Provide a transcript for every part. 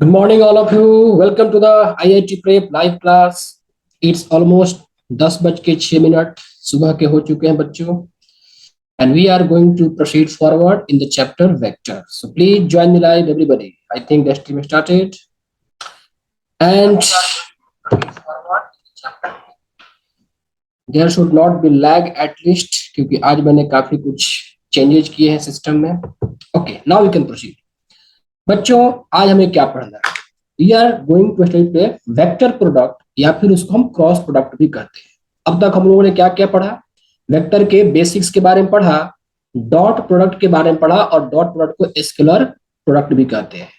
Good morning, all of you. Welcome to the IIT Prep live class. It's almost 10 बज के 6 minute सुबह के हो चुके हैं बच्चों, and we are going to proceed forward in the chapter vector. So please join the live, everybody. I think the stream started, and there should not be lag at least क्योंकि आज मैंने काफी कुछ चेंजेस किए हैं system में. Okay, now we can proceed. बच्चों आज हमें क्या पढ़ना है? We are going to study पे वेक्टर प्रोडक्ट या फिर उसको हम क्रॉस प्रोडक्ट भी कहते हैं. अब तक हम लोगों ने क्या क्या पढ़ा? वेक्टर के बेसिक्स के बारे में पढ़ा, डॉट प्रोडक्ट के बारे में पढ़ा और डॉट प्रोडक्ट को स्केलर प्रोडक्ट भी कहते हैं.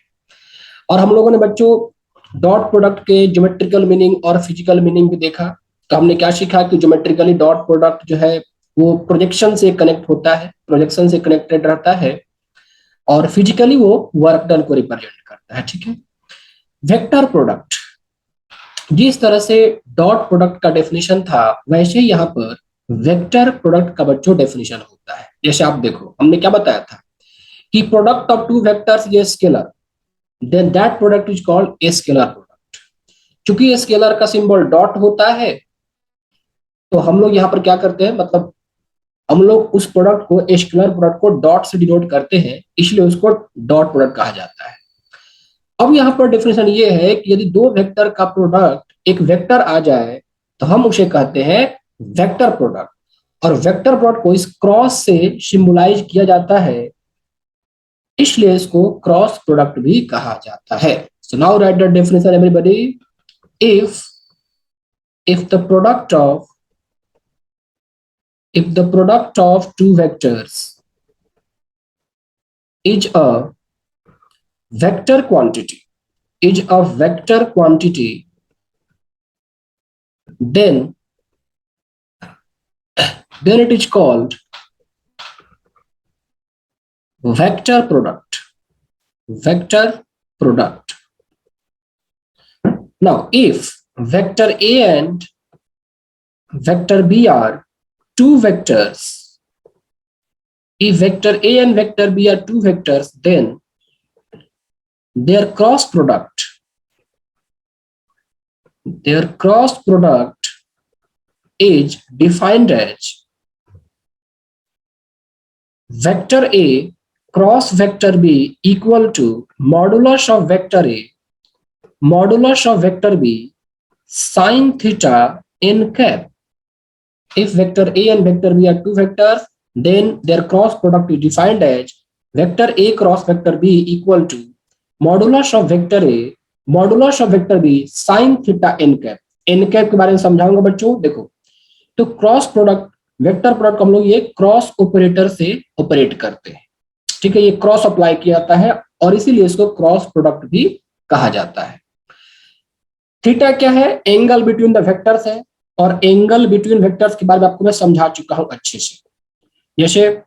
और हम लोगों ने बच्चों डॉट प्रोडक्ट के ज्योमेट्रिकल मीनिंग और फिजिकल मीनिंग भी देखा. तो हमने क्या सीखा कि ज्योमेट्रिकली डॉट प्रोडक्ट जो है वो प्रोजेक्शन से कनेक्ट होता है, प्रोजेक्शन से कनेक्टेड रहता है, और फिजिकली वो वर्क डन को रिप्रेजेंट करता है. ठीक है. वेक्टर प्रोडक्ट, जिस तरह से डॉट प्रोडक्ट का डेफिनेशन था वैसे ही यहाँ पर वेक्टर प्रोडक्ट का बच्चों डेफिनेशन होता है. जैसे आप देखो हमने क्या बताया था कि product of two vectors is scalar, then that product is called a scalar product. चूंकि स्केलर का सिंबल डॉट होता है तो हम लोग यहाँ पर क्या करते हैं, मतलब हम लोग उस प्रोडक्ट को स्केलर प्रोडक्ट को डॉट से डिनोट करते हैं, इसलिए उसको डॉट प्रोडक्ट कहा जाता है. अब यहाँ पर डेफिनेशन ये है कि यदि दो वेक्टर का प्रोडक्ट एक वेक्टर आ जाए तो हम उसे कहते हैं वेक्टर प्रोडक्ट, और वेक्टर प्रोडक्ट को इस क्रॉस से सिंबलाइज किया जाता है, इसलिए इसको क्रॉस प्रोडक्ट भी कहा जाता है. So now right the definition everybody. If the product of two vectors is a vector quantity, then it is called vector product. Now if vector A and vector B are two vectors, if vector A and vector B are two vectors, then their cross product is defined as vector A cross vector B equal to modulus of vector B sin theta n cap. If vector A and vector B are two vectors, then their cross product is defined as vector A cross vector B equal to modulus of vector B sin theta n cap. n cap के बारे में समझाऊंगा बच्चों. देखो तो cross product, vector product हम लोग ये क्रॉस ऑपरेटर से ऑपरेट करते हैं. ठीक है, ये क्रॉस अप्लाई किया जाता है और इसीलिए इसको क्रॉस प्रोडक्ट भी कहा जाता है. थीटा क्या है? एंगल बिटवीन द वेक्टर्स है, और एंगल बिटवीन वेक्टर्स के बारे में आपको मैं समझा चुका हूं अच्छे से. जैसे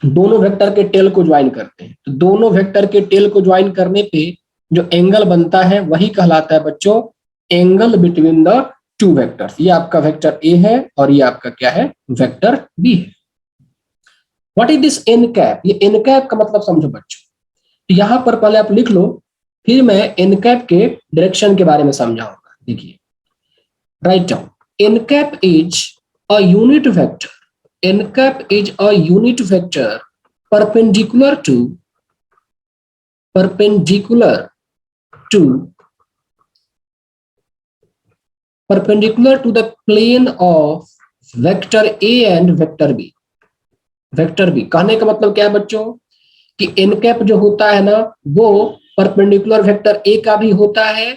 दोनों वेक्टर के टेल को ज्वाइन करते हैं, तो दोनों वेक्टर के टेल को ज्वाइन करने पे जो एंगल बनता है वही कहलाता है बच्चों angle between the two vectors. ये आपका वेक्टर ए है और ये आपका क्या है? वेक्टर बी है. What is this n cap? ये एन कैप का मतलब समझो बच्चों. यहां पर पहले आप लिख लो, फिर मैं एन कैप के डायरेक्शन के बारे में समझाऊंगा. देखिए, write down. n cap is a unit vector. n cap is a unit vector perpendicular to the plane of vector A and vector B. Vector B कहने का मतलब क्या है बच्चों कि n cap जो होता है ना वो परपेंडिकुलर वेक्टर A का भी होता है,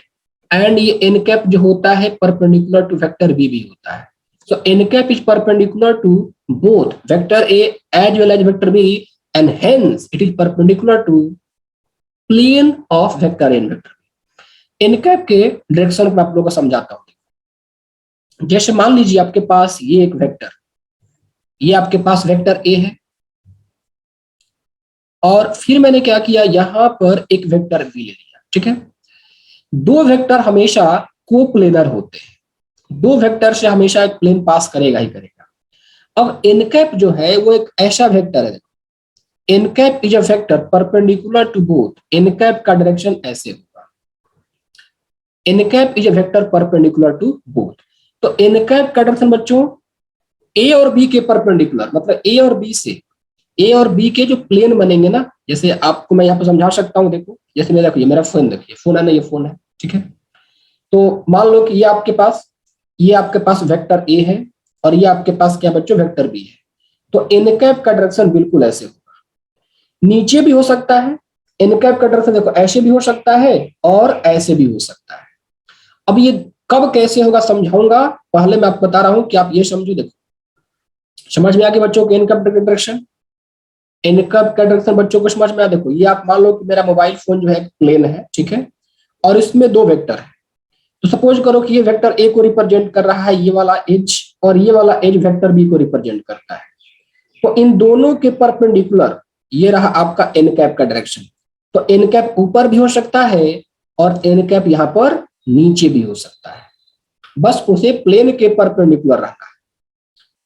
एंड ये n cap जो होता है परपेंडिकुलर टू वेक्टर बी भी होता है. सो n cap इज perpendicular to both vector A as well as vector B, and hence it is perpendicular to plane of vector A and vector B. n cap के direction को मैं आप लोगों को समझाता हूं. जैसे मान लीजिए आपके पास ये एक वेक्टर, ये आपके पास वेक्टर ए है, और फिर मैंने क्या किया, यहां पर एक वेक्टर बी ले लिया. ठीक है, दो वेक्टर हमेशा कोप्लेनर होते हैं, दो वेक्टर से हमेशा एक प्लेन पास करेगा ही करेगा. अब एन कैप जो है वो एक ऐसा वेक्टर है, n cap is a vector perpendicular to both. N cap का डायरेक्शन ऐसे होगा, n cap is a vector perpendicular to both. तो एन कैप का डायरेक्शन बच्चों ए और बी के परपेंडिकुलर, मतलब ए और बी से, ए और बी के जो प्लेन बनेंगे ना, जैसे आपको मैं यहाँ पे समझा सकता हूँ, देखो जैसे मेरा ये मेरा फोन, देखिए फोन है ना, ये फोन है, ठीक है। तो मान लो कि ये आपके पास वेक्टर ए है और ये आपके पास क्या बच्चों वेक्टर बी है। तो एन कैप का डायरेक्शन बिल्कुल ऐसे होगा, नीचे भी हो सकता है। एन कैप का डायरेक्शन देखो ऐसे भी हो सकता है और ऐसे भी हो सकता है। अब ये कब कैसे होगा समझाऊंगा, पहले मैं आपको बता रहा हूं कि आप ये समझो। देखो समझ में आ गया बच्चों को n cap direction, n cap का डायरेक्शन बच्चों को समझ में आया। देखो ये आप मान लो कि मेरा मोबाइल फोन जो है प्लेन है, ठीक है, और इसमें दो वेक्टर है। तो सपोज करो कि ये वेक्टर ए को रिप्रेजेंट कर रहा है, ये वाला एज, और ये वाला एज वेक्टर बी को रिप्रेजेंट करता है। तो इन दोनों के परपेंडिकुलर ये रहा आपका एन कैप का डायरेक्शन। तो एन कैप ऊपर भी हो सकता है और एन कैप यहाँ पर नीचे भी हो सकता है, बस उसे प्लेन के परपेंडिकुलर रखा है।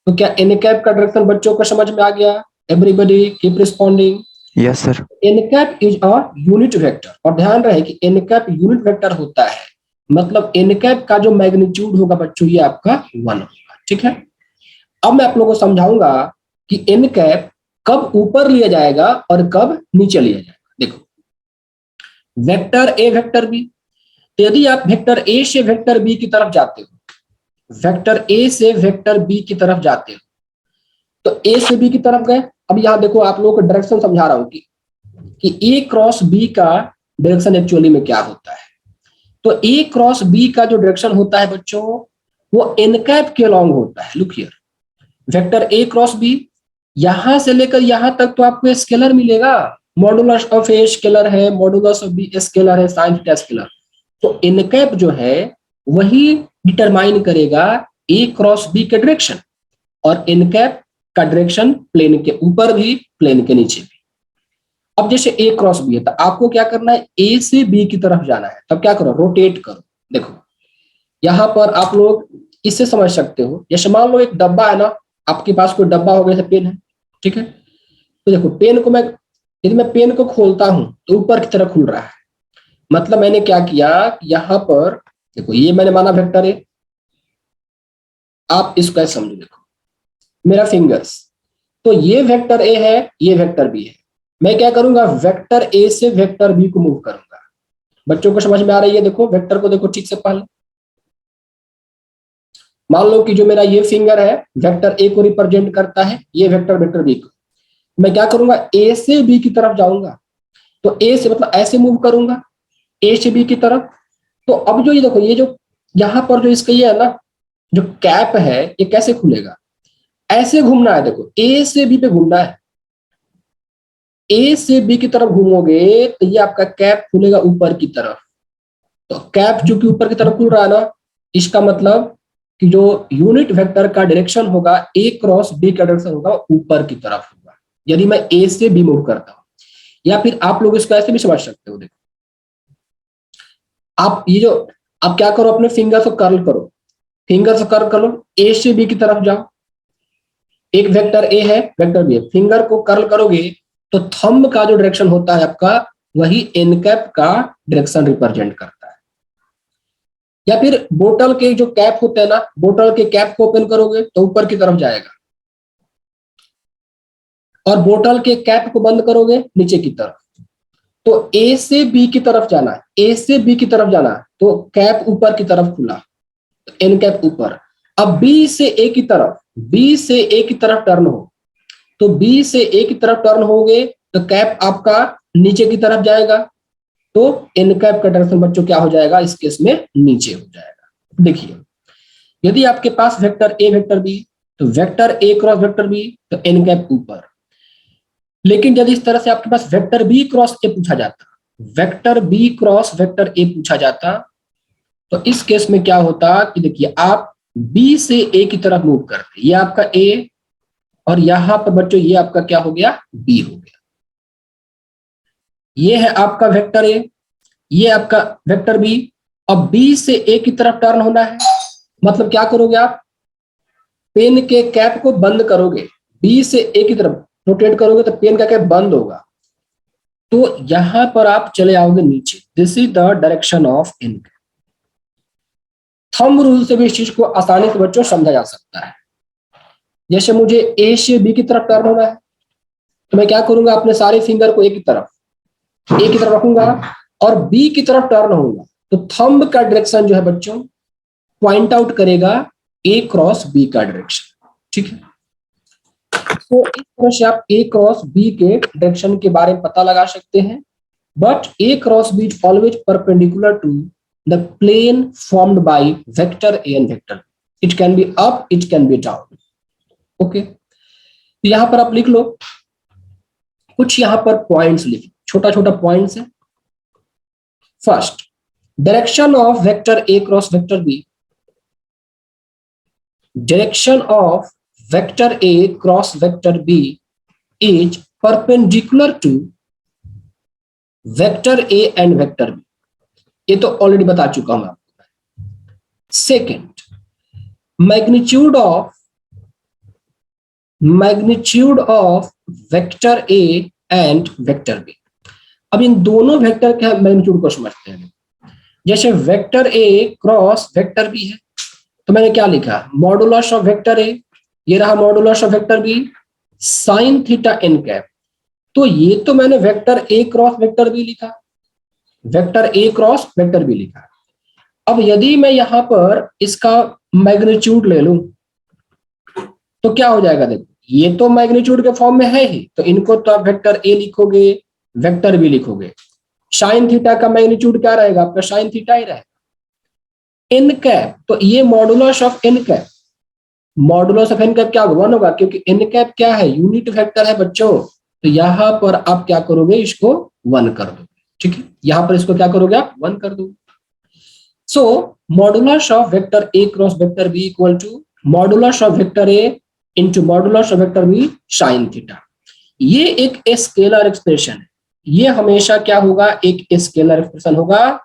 तो क्या एन कैप का डायरेक्शन बच्चों को समझ में आ गया? Everybody keep responding. Yes sir. N cap is a unit vector, और ध्यान रहे कि एन कैप यूनिट वेक्टर होता है, मतलब एन कैप का जो मैग्नीट्यूड होगा बच्चों ये आपका 1 होगा, ठीक है। अब मैं आप लोगों को समझाऊंगा कि एन कैप कब ऊपर लिया जाएगा और कब नीचे लिया जाएगा। देखो वेक्टर ए वेक्टर बी, तो यदि आप वेक्टर ए से वेक्टर बी की तरफ जाते हो, वेक्टर ए से वेक्टर बी की तरफ जाते हो, तो ए से बी की तरफ गए। अब यहां देखो आप लोगों को डायरेक्शन समझा रहा हूं कि ए क्रॉस बी का डायरेक्शन एक्चुअली में क्या होता है। तो ए क्रॉस बी का जो डायरेक्शन होता है बच्चों वो एन कैप के अलॉन्ग होता है। Look here, vector A cross B, यहां से लेकर यहां तक तो आपको स्केलर मिलेगा, मॉडुलस ऑफ ए स्केलर है, मॉडुलस ऑफ बी स्केलर है, साइन थीटा स्केलर। तो एन कैप जो है वही डिटरमाइन करेगा ए क्रॉस बी के डायरेक्शन, और एन कैप का डायरेक्शन प्लेन के ऊपर भी प्लेन के नीचे भी। अब जैसे ए क्रॉस बी है तो आपको क्या करना है, ए से बी की तरफ जाना है, तब क्या करो, रोटेट करो। देखो यहां पर आप लोग इससे समझ सकते हो, जैसे मान लो एक डब्बा है ना, आपके पास कोई डब्बा हो गया, पेन है, ठीक है। तो देखो पेन को मैं, यदि मैं पेन को खोलता हूं तो ऊपर की तरफ खुल रहा है, मतलब मैंने क्या किया, यहां पर देखो ये मैंने माना वेक्टर है, आप इसको ऐसे समझो। देखो मेरा फिंगर्स, तो ये वेक्टर ए है, ये वेक्टर बी है। मैं क्या करूंगा, वेक्टर ए से वेक्टर बी को मूव करूंगा। बच्चों को समझ में आ रही है? देखो वेक्टर को देखो ठीक से पहले, मान लो कि जो मेरा ये फिंगर है वेक्टर ए को रिप्रेजेंट करता है, ये वेक्टर वेक्टर बी को। मैं क्या करूंगा, ए से बी की तरफ जाऊंगा, तो ए से मतलब ऐसे मूव करूंगा ए से बी की तरफ। तो अब जो ये देखो, ये जो यहाँ पर जो इसका ये है ना, जो कैप है ये कैसे खुलेगा, ऐसे घूमना है। देखो ए से बी पे घूमना है, ए से बी की तरफ घूमोगे तो ये आपका कैप खुलेगा ऊपर की तरफ। तो कैप चूंकि ऊपर की तरफ खुल रहा है ना, इसका मतलब कि जो यूनिट वेक्टर का डायरेक्शन होगा ए क्रॉस बी का डायरेक्शन होगा ऊपर की तरफ होगा, यदि मैं ए से बी मूव करता हूं। या फिर आप लोग इसको ऐसे भी समझ सकते हो। देखो आप ये जो, आप क्या करो, अपने फिंगर को कर्ल करो, फिंगर से कर्ल करो, ए से बी की तरफ जाओ। एक वेक्टर ए है, वेक्टर बी है, फिंगर को कर्ल करोगे तो थंब का जो डायरेक्शन होता है आपका वही एन कैप का डायरेक्शन रिप्रेजेंट करता है। या फिर बोतल के जो कैप होते हैं ना, बोतल के कैप को ओपन करोगे तो ऊपर की तरफ जाएगा, और बोतल के कैप को बंद करोगे नीचे की तरफ। तो ए से बी की तरफ जाना है, ए से बी की तरफ जाना है, तो कैप ऊपर की तरफ खुला, एन कैप ऊपर। अब बी से ए की तरफ, बी से ए की तरफ टर्न हो, तो बी से ए की तरफ टर्न होगे तो कैप आपका नीचे की तरफ जाएगा, तो एन कैप का डायरेक्शन बच्चों क्या हो जाएगा, इस केस में नीचे हो जाएगा। देखिए यदि आपके पास वेक्टर ए वेक्टर बी, तो vector A cross vector B, तो एन कैप ऊपर। लेकिन यदि इस तरह से आपके पास वेक्टर बी क्रॉस ए पूछा जाता, vector B cross vector A पूछा जाता, तो इस केस में क्या होता कि देखिए आप बी से ए की तरफ मूव करते, ये आपका ए, और यहां पर बच्चों ये आपका क्या हो गया, बी हो गया। ये है आपका वेक्टर ए, ये आपका वेक्टर बी। अब बी से ए की तरफ टर्न होना है, मतलब क्या करोगे आप, पेन के कैप को बंद करोगे, बी से ए की तरफ रोटेट करोगे तो पेन का कैप बंद होगा, तो यहां पर आप चले आओगे नीचे। This is the direction of n cap. Thumb rule से भी इस चीज को आसानी से बच्चों समझा जा सकता है। जैसे मुझे ए से बी की तरफ टर्न होना है, तो मैं क्या करूंगा, अपने सारे फिंगर को ए की तरफ रखूंगा और बी की तरफ टर्न होऊंगा, तो थंब का डायरेक्शन जो है बच्चों पॉइंट आउट करेगा ए क्रॉस बी का डायरेक्शन। ठीक है, तो इस तरह से आप ए क्रॉस बी के डायरेक्शन के बारे में पता लगा सकते हैं। But A cross B is always perpendicular to the plane formed by vector A and vector, it can be up, it can be down. Okay, तो यहां पर आप लिख लो कुछ, यहां पर पॉइंट्स लिख, छोटा छोटा पॉइंट्स है। First, direction of vector A cross vector B, direction of vector A cross vector B is perpendicular to vector A and vector B, ये तो ऑलरेडी बता चुका हूं आपको। Second, magnitude of vector A and vector B. अब इन दोनों vector के मैग्नीट्यूड को समझते हैं। जैसे vector A cross vector B है, तो मैंने क्या लिखा, मॉडुलस ऑफ वेक्टर ए, ये रहा modulus of vector B sine theta N cap. तो ये तो मैंने vector A cross vector B लिखा, vector A cross vector B लिखा। अब यदि मैं यहां पर इसका मैग्नीट्यूड ले लूं तो क्या हो जाएगा, देखो ये तो मैग्नीट्यूड के फॉर्म में है ही, तो इनको तो आप वेक्टर ए लिखोगे, वेक्टर बी लिखोगे। साइन थीटा का मैग्नीट्यूड क्या रहेगा आपका, साइन थीटा ही रहेगा। एन कैप, तो ये modulus of n cap, modulus of n cap क्या होगा, 1 होगा, क्योंकि एन कैप क्या है, यूनिट वेक्टर है बच्चों। तो यहां पर आप क्या करोगे, इसको 1 कर दोगे। ठीक है, यहां पर इसको क्या करोगे आप, 1 कर दोगे। So modulus of vector A cross vector B equal to modulus of vector A into modulus of vector B sine theta. ये एक स्केलर एक्सप्रेशन है, ये हमेशा क्या होगा, एक स्केलर एक्सप्रेशन होगा,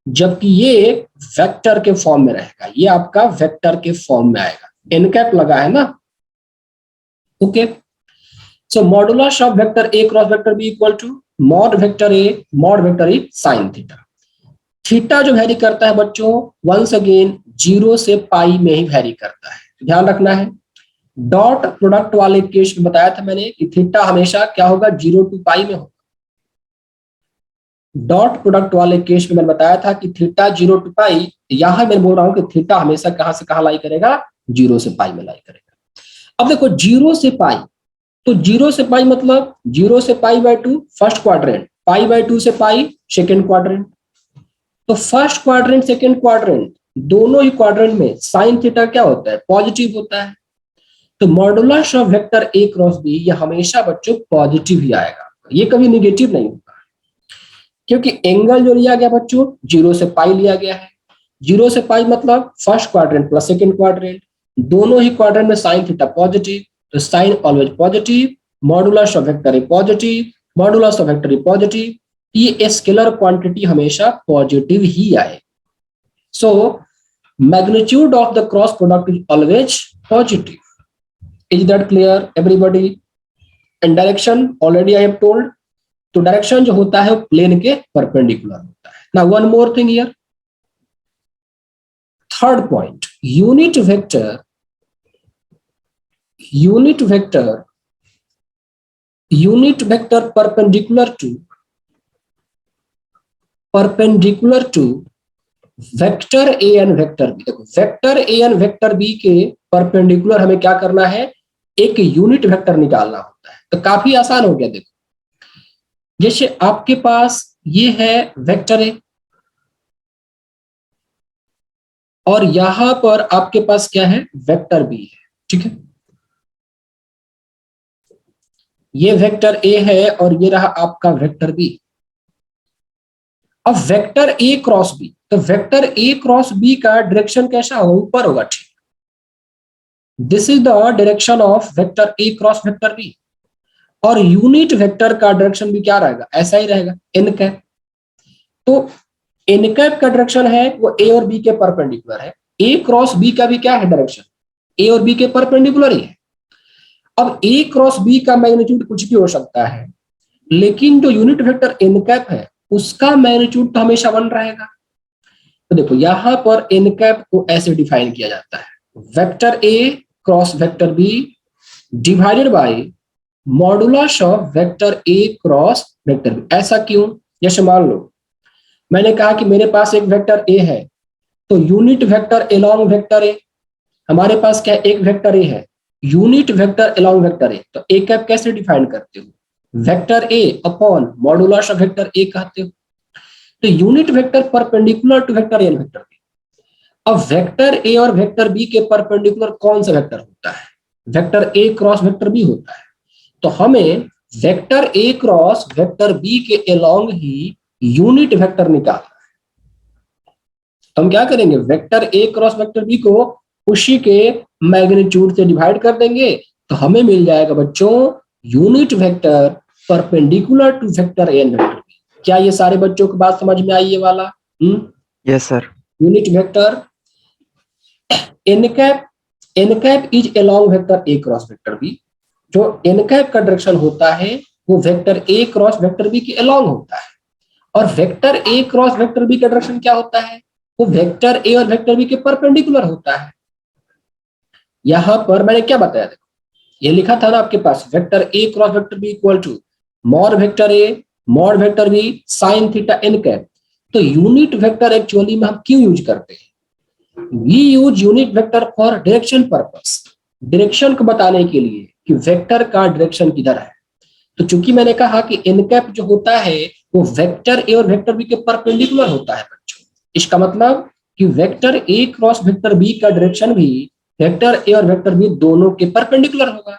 जबकि ये वेक्टर के फॉर्म में रहेगा, ये आपका वेक्टर के फॉर्म में आएगा। एन कैप लगा है ना। Okay, so modulus of vector A cross vector B equal to mod vector A sine theta. Theta जो वेरी करता है बच्चों, वंस अगेन 0 से पाई में ही वेरी करता है, ध्यान रखना है। डॉट प्रोडक्ट वाले केस में बताया था मैंने कि थीटा हमेशा क्या होगा, 0 to पाई में होगा। डॉट प्रोडक्ट वाले केस में मैंने बताया था कि थीटा 0 to पाई, यहां मैं बोल रहा हूं कि थीटा हमेशा कहां से कहां लाई करेगा, 0 से पाई में लाई करेगा। अब देखो 0 से पाई, तो 0 से पाई मतलब 0 से pi by 2 first quadrant, pi by 2 से पाई सेकेंड क्वाड्रेंट। तो फर्स्ट क्वाड्रेंट सेकेंड क्वाड्रेंट दोनों ही क्वाड्रेंट में साइन थीटा क्या होता है, पॉजिटिव होता है। तो modulus of vector A cross B ये हमेशा बच्चों पॉजिटिव ही आएगा, ये कभी निगेटिव नहीं होगा, क्योंकि एंगल जो लिया गया बच्चों 0 से पाई लिया गया है। 0 से पाई मतलब first quadrant plus second quadrant, दोनों ही क्वाड्रेंट में साइन थीटा पॉजिटिव, तो sine always positive, modulus of vector A positive, modulus of vector A positive, ये स्केलर क्वांटिटी हमेशा पॉजिटिव ही आए। So magnitude of the cross product is always positive. Is that clear everybody? And direction already I have told, तो direction जो होता है वो plane के परपेंडिकुलर होता है। Now one more thing here, third point, unit vector perpendicular to vector A and vector B. देखो vector A and vector B के परपेंडिकुलर हमें क्या करना है, एक यूनिट वेक्टर निकालना होता है। तो काफी आसान हो गया। देखो जैसे आपके पास ये है वेक्टर ए, और यहां पर आपके पास क्या है, वेक्टर बी है। ठीक है, ये वेक्टर ए है और ये रहा आपका वेक्टर बी। अब वेक्टर ए क्रॉस बी, तो वेक्टर ए क्रॉस बी का डायरेक्शन कैसा होगा, ऊपर होगा। ठीक, this is the direction of vector A cross vector B. और यूनिट वेक्टर का डायरेक्शन भी क्या रहेगा, ऐसा ही रहेगा, एन कैप। तो एन कैप का डायरेक्शन है वो ए और बी के परपेंडिकुलर है। ए क्रॉस बी का भी क्या है डायरेक्शन, ए और बी के परपेंडिकुलर ही है। अब ए क्रॉस बी का मैग्नीट्यूड कुछ भी हो सकता है, लेकिन जो यूनिट वेक्टर एन कैप है उसका मैग्नीट्यूड तो हमेशा 1 रहेगा। तो देखो यहाँ पर एन कैप को ऐसे डिफाइन किया जाता है, vector A cross vector B divided by modulus of vector A cross vector B. ऐसा क्यों? जैसे मान लो मैंने कहा कि मेरे पास एक वेक्टर ए है, तो unit vector along vector A, हमारे पास क्या एक वेक्टर ए है, unit vector along vector A, तो ए कैप कैसे डिफाइन करते हो? Vector A upon modulus of vector A कहते हो। तो unit vector perpendicular to vector A and vector B. अब वेक्टर ए और वेक्टर बी के परपेंडिकुलर कौन सा वेक्टर होता है? Vector A cross vector B होता है। तो हमें vector A cross vector B के अलोंग ही यूनिट वेक्टर निकालना है। हम क्या करेंगे, vector A cross vector B को उसी के मैग्नीट्यूड से डिवाइड कर देंगे, तो हमें मिल जाएगा बच्चों unit vector perpendicular to vector A and vector B. क्या ये सारे बच्चों को बात समझ में आई ये वाला? Yes sir. Unit vector N cap is along vector A cross vector B. जो एन कैप का डायरेक्शन होता है वो vector A cross vector B के अलोंग होता है, और vector A cross vector B का डायरेक्शन क्या होता है? वो वेक्टर ए और वेक्टर बी के परपेंडिकुलर होता है। यहां पर मैंने क्या बताया, देखो ये लिखा था ना आपके पास, vector A cross vector B equal to mod vector A mod vector B sine theta N cap. तो यूनिट वेक्टर एक्चुअली में हम क्यों यूज करते हैं? We use unit vector for direction purpose, direction को बताने के लिए कि वेक्टर का डायरेक्शन किधर है। तो चूंकि मैंने कहा कि एन कैप जो होता है वो वेक्टर ए और वेक्टर बी के परपेंडिकुलर होता है बच्चों, इसका मतलब कि vector A cross vector B का डायरेक्शन भी वेक्टर ए और वेक्टर बी दोनों के परपेंडिकुलर होगा।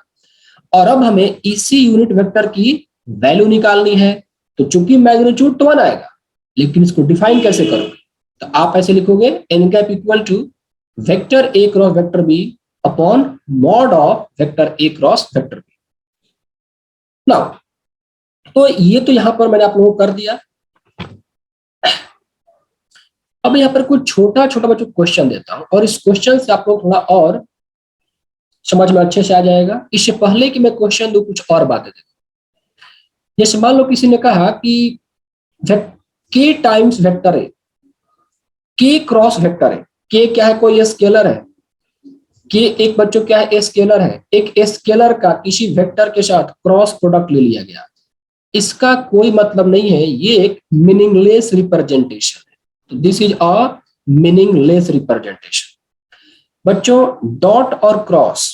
और अब हमें इसी यूनिट वेक्टर की वैल्यू निकालनी है। तो चूंकि मैग्नीट्यूड तो 1 आएगा, लेकिन इसको डिफाइन कैसे करोगे? तो आप ऐसे लिखोगे N cap equal to vector A cross vector B upon mod of vector A cross vector B. Now तो ये तो यहां पर मैंने आप लोगों को कर दिया। अब यहाँ पर कुछ छोटा छोटा बच्चों क्वेश्चन देता हूं, और इस क्वेश्चन से आप लोग थोड़ा और समझ में अच्छे से आ जाएगा। इससे पहले कि मैं क्वेश्चन दूं, कुछ और बातें देखो। जैसे मान लो किसी ने कहा कि के टाइम्स वेक्टर है, के क्रॉस वेक्टर है। के क्या है? कोई स्केलर है। के एक बच्चों क्या है? स्केलर है। एक स्केलर का किसी वेक्टर के साथ क्रॉस प्रोडक्ट ले लिया गया, इसका कोई मतलब नहीं है, ये एक मीनिंगलेस रिप्रेजेंटेशन है। तो this is a meaningless representation. बच्चों डॉट और क्रॉस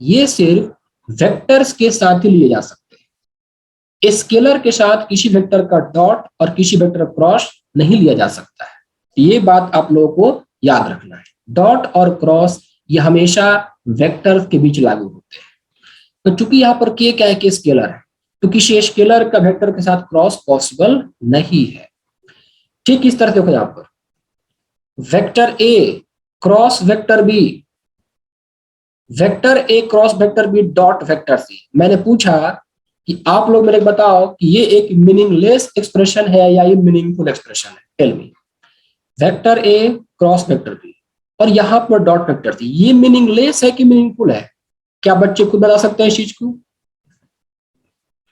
ये सिर्फ वेक्टर्स के साथ ही लिए जा सकते हैं। स्केलर के साथ किसी वेक्टर का डॉट और किसी वेक्टर का क्रॉस नहीं लिया जा सकता है। ये बात आप लोगों को याद रखना है। डॉट और क्रॉस ये हमेशा वेक्टर्स के बीच लागू होते हैं। तो चूंकि यहाँ पर के क्या है? कि स्केलर है, तो किसी स्केलर का वेक्टर के साथ क्रॉस पॉसिबल नहीं है। ठीक इस तरह से देखो, यहाँ पर vector A cross vector B, vector A cross vector B dot vector C. मैंने पूछा कि आप लोग मेरे बताओ कि ये एक मीनिंगलेस एक्सप्रेशन है या ये मीनिंगफुल एक्सप्रेशन है? Tell me. Vector A cross vector B और यहां पर डॉट वेक्टर सी, ये मीनिंगलेस है कि मीनिंगफुल है? क्या बच्चे खुद बता सकते हैं इस चीज को?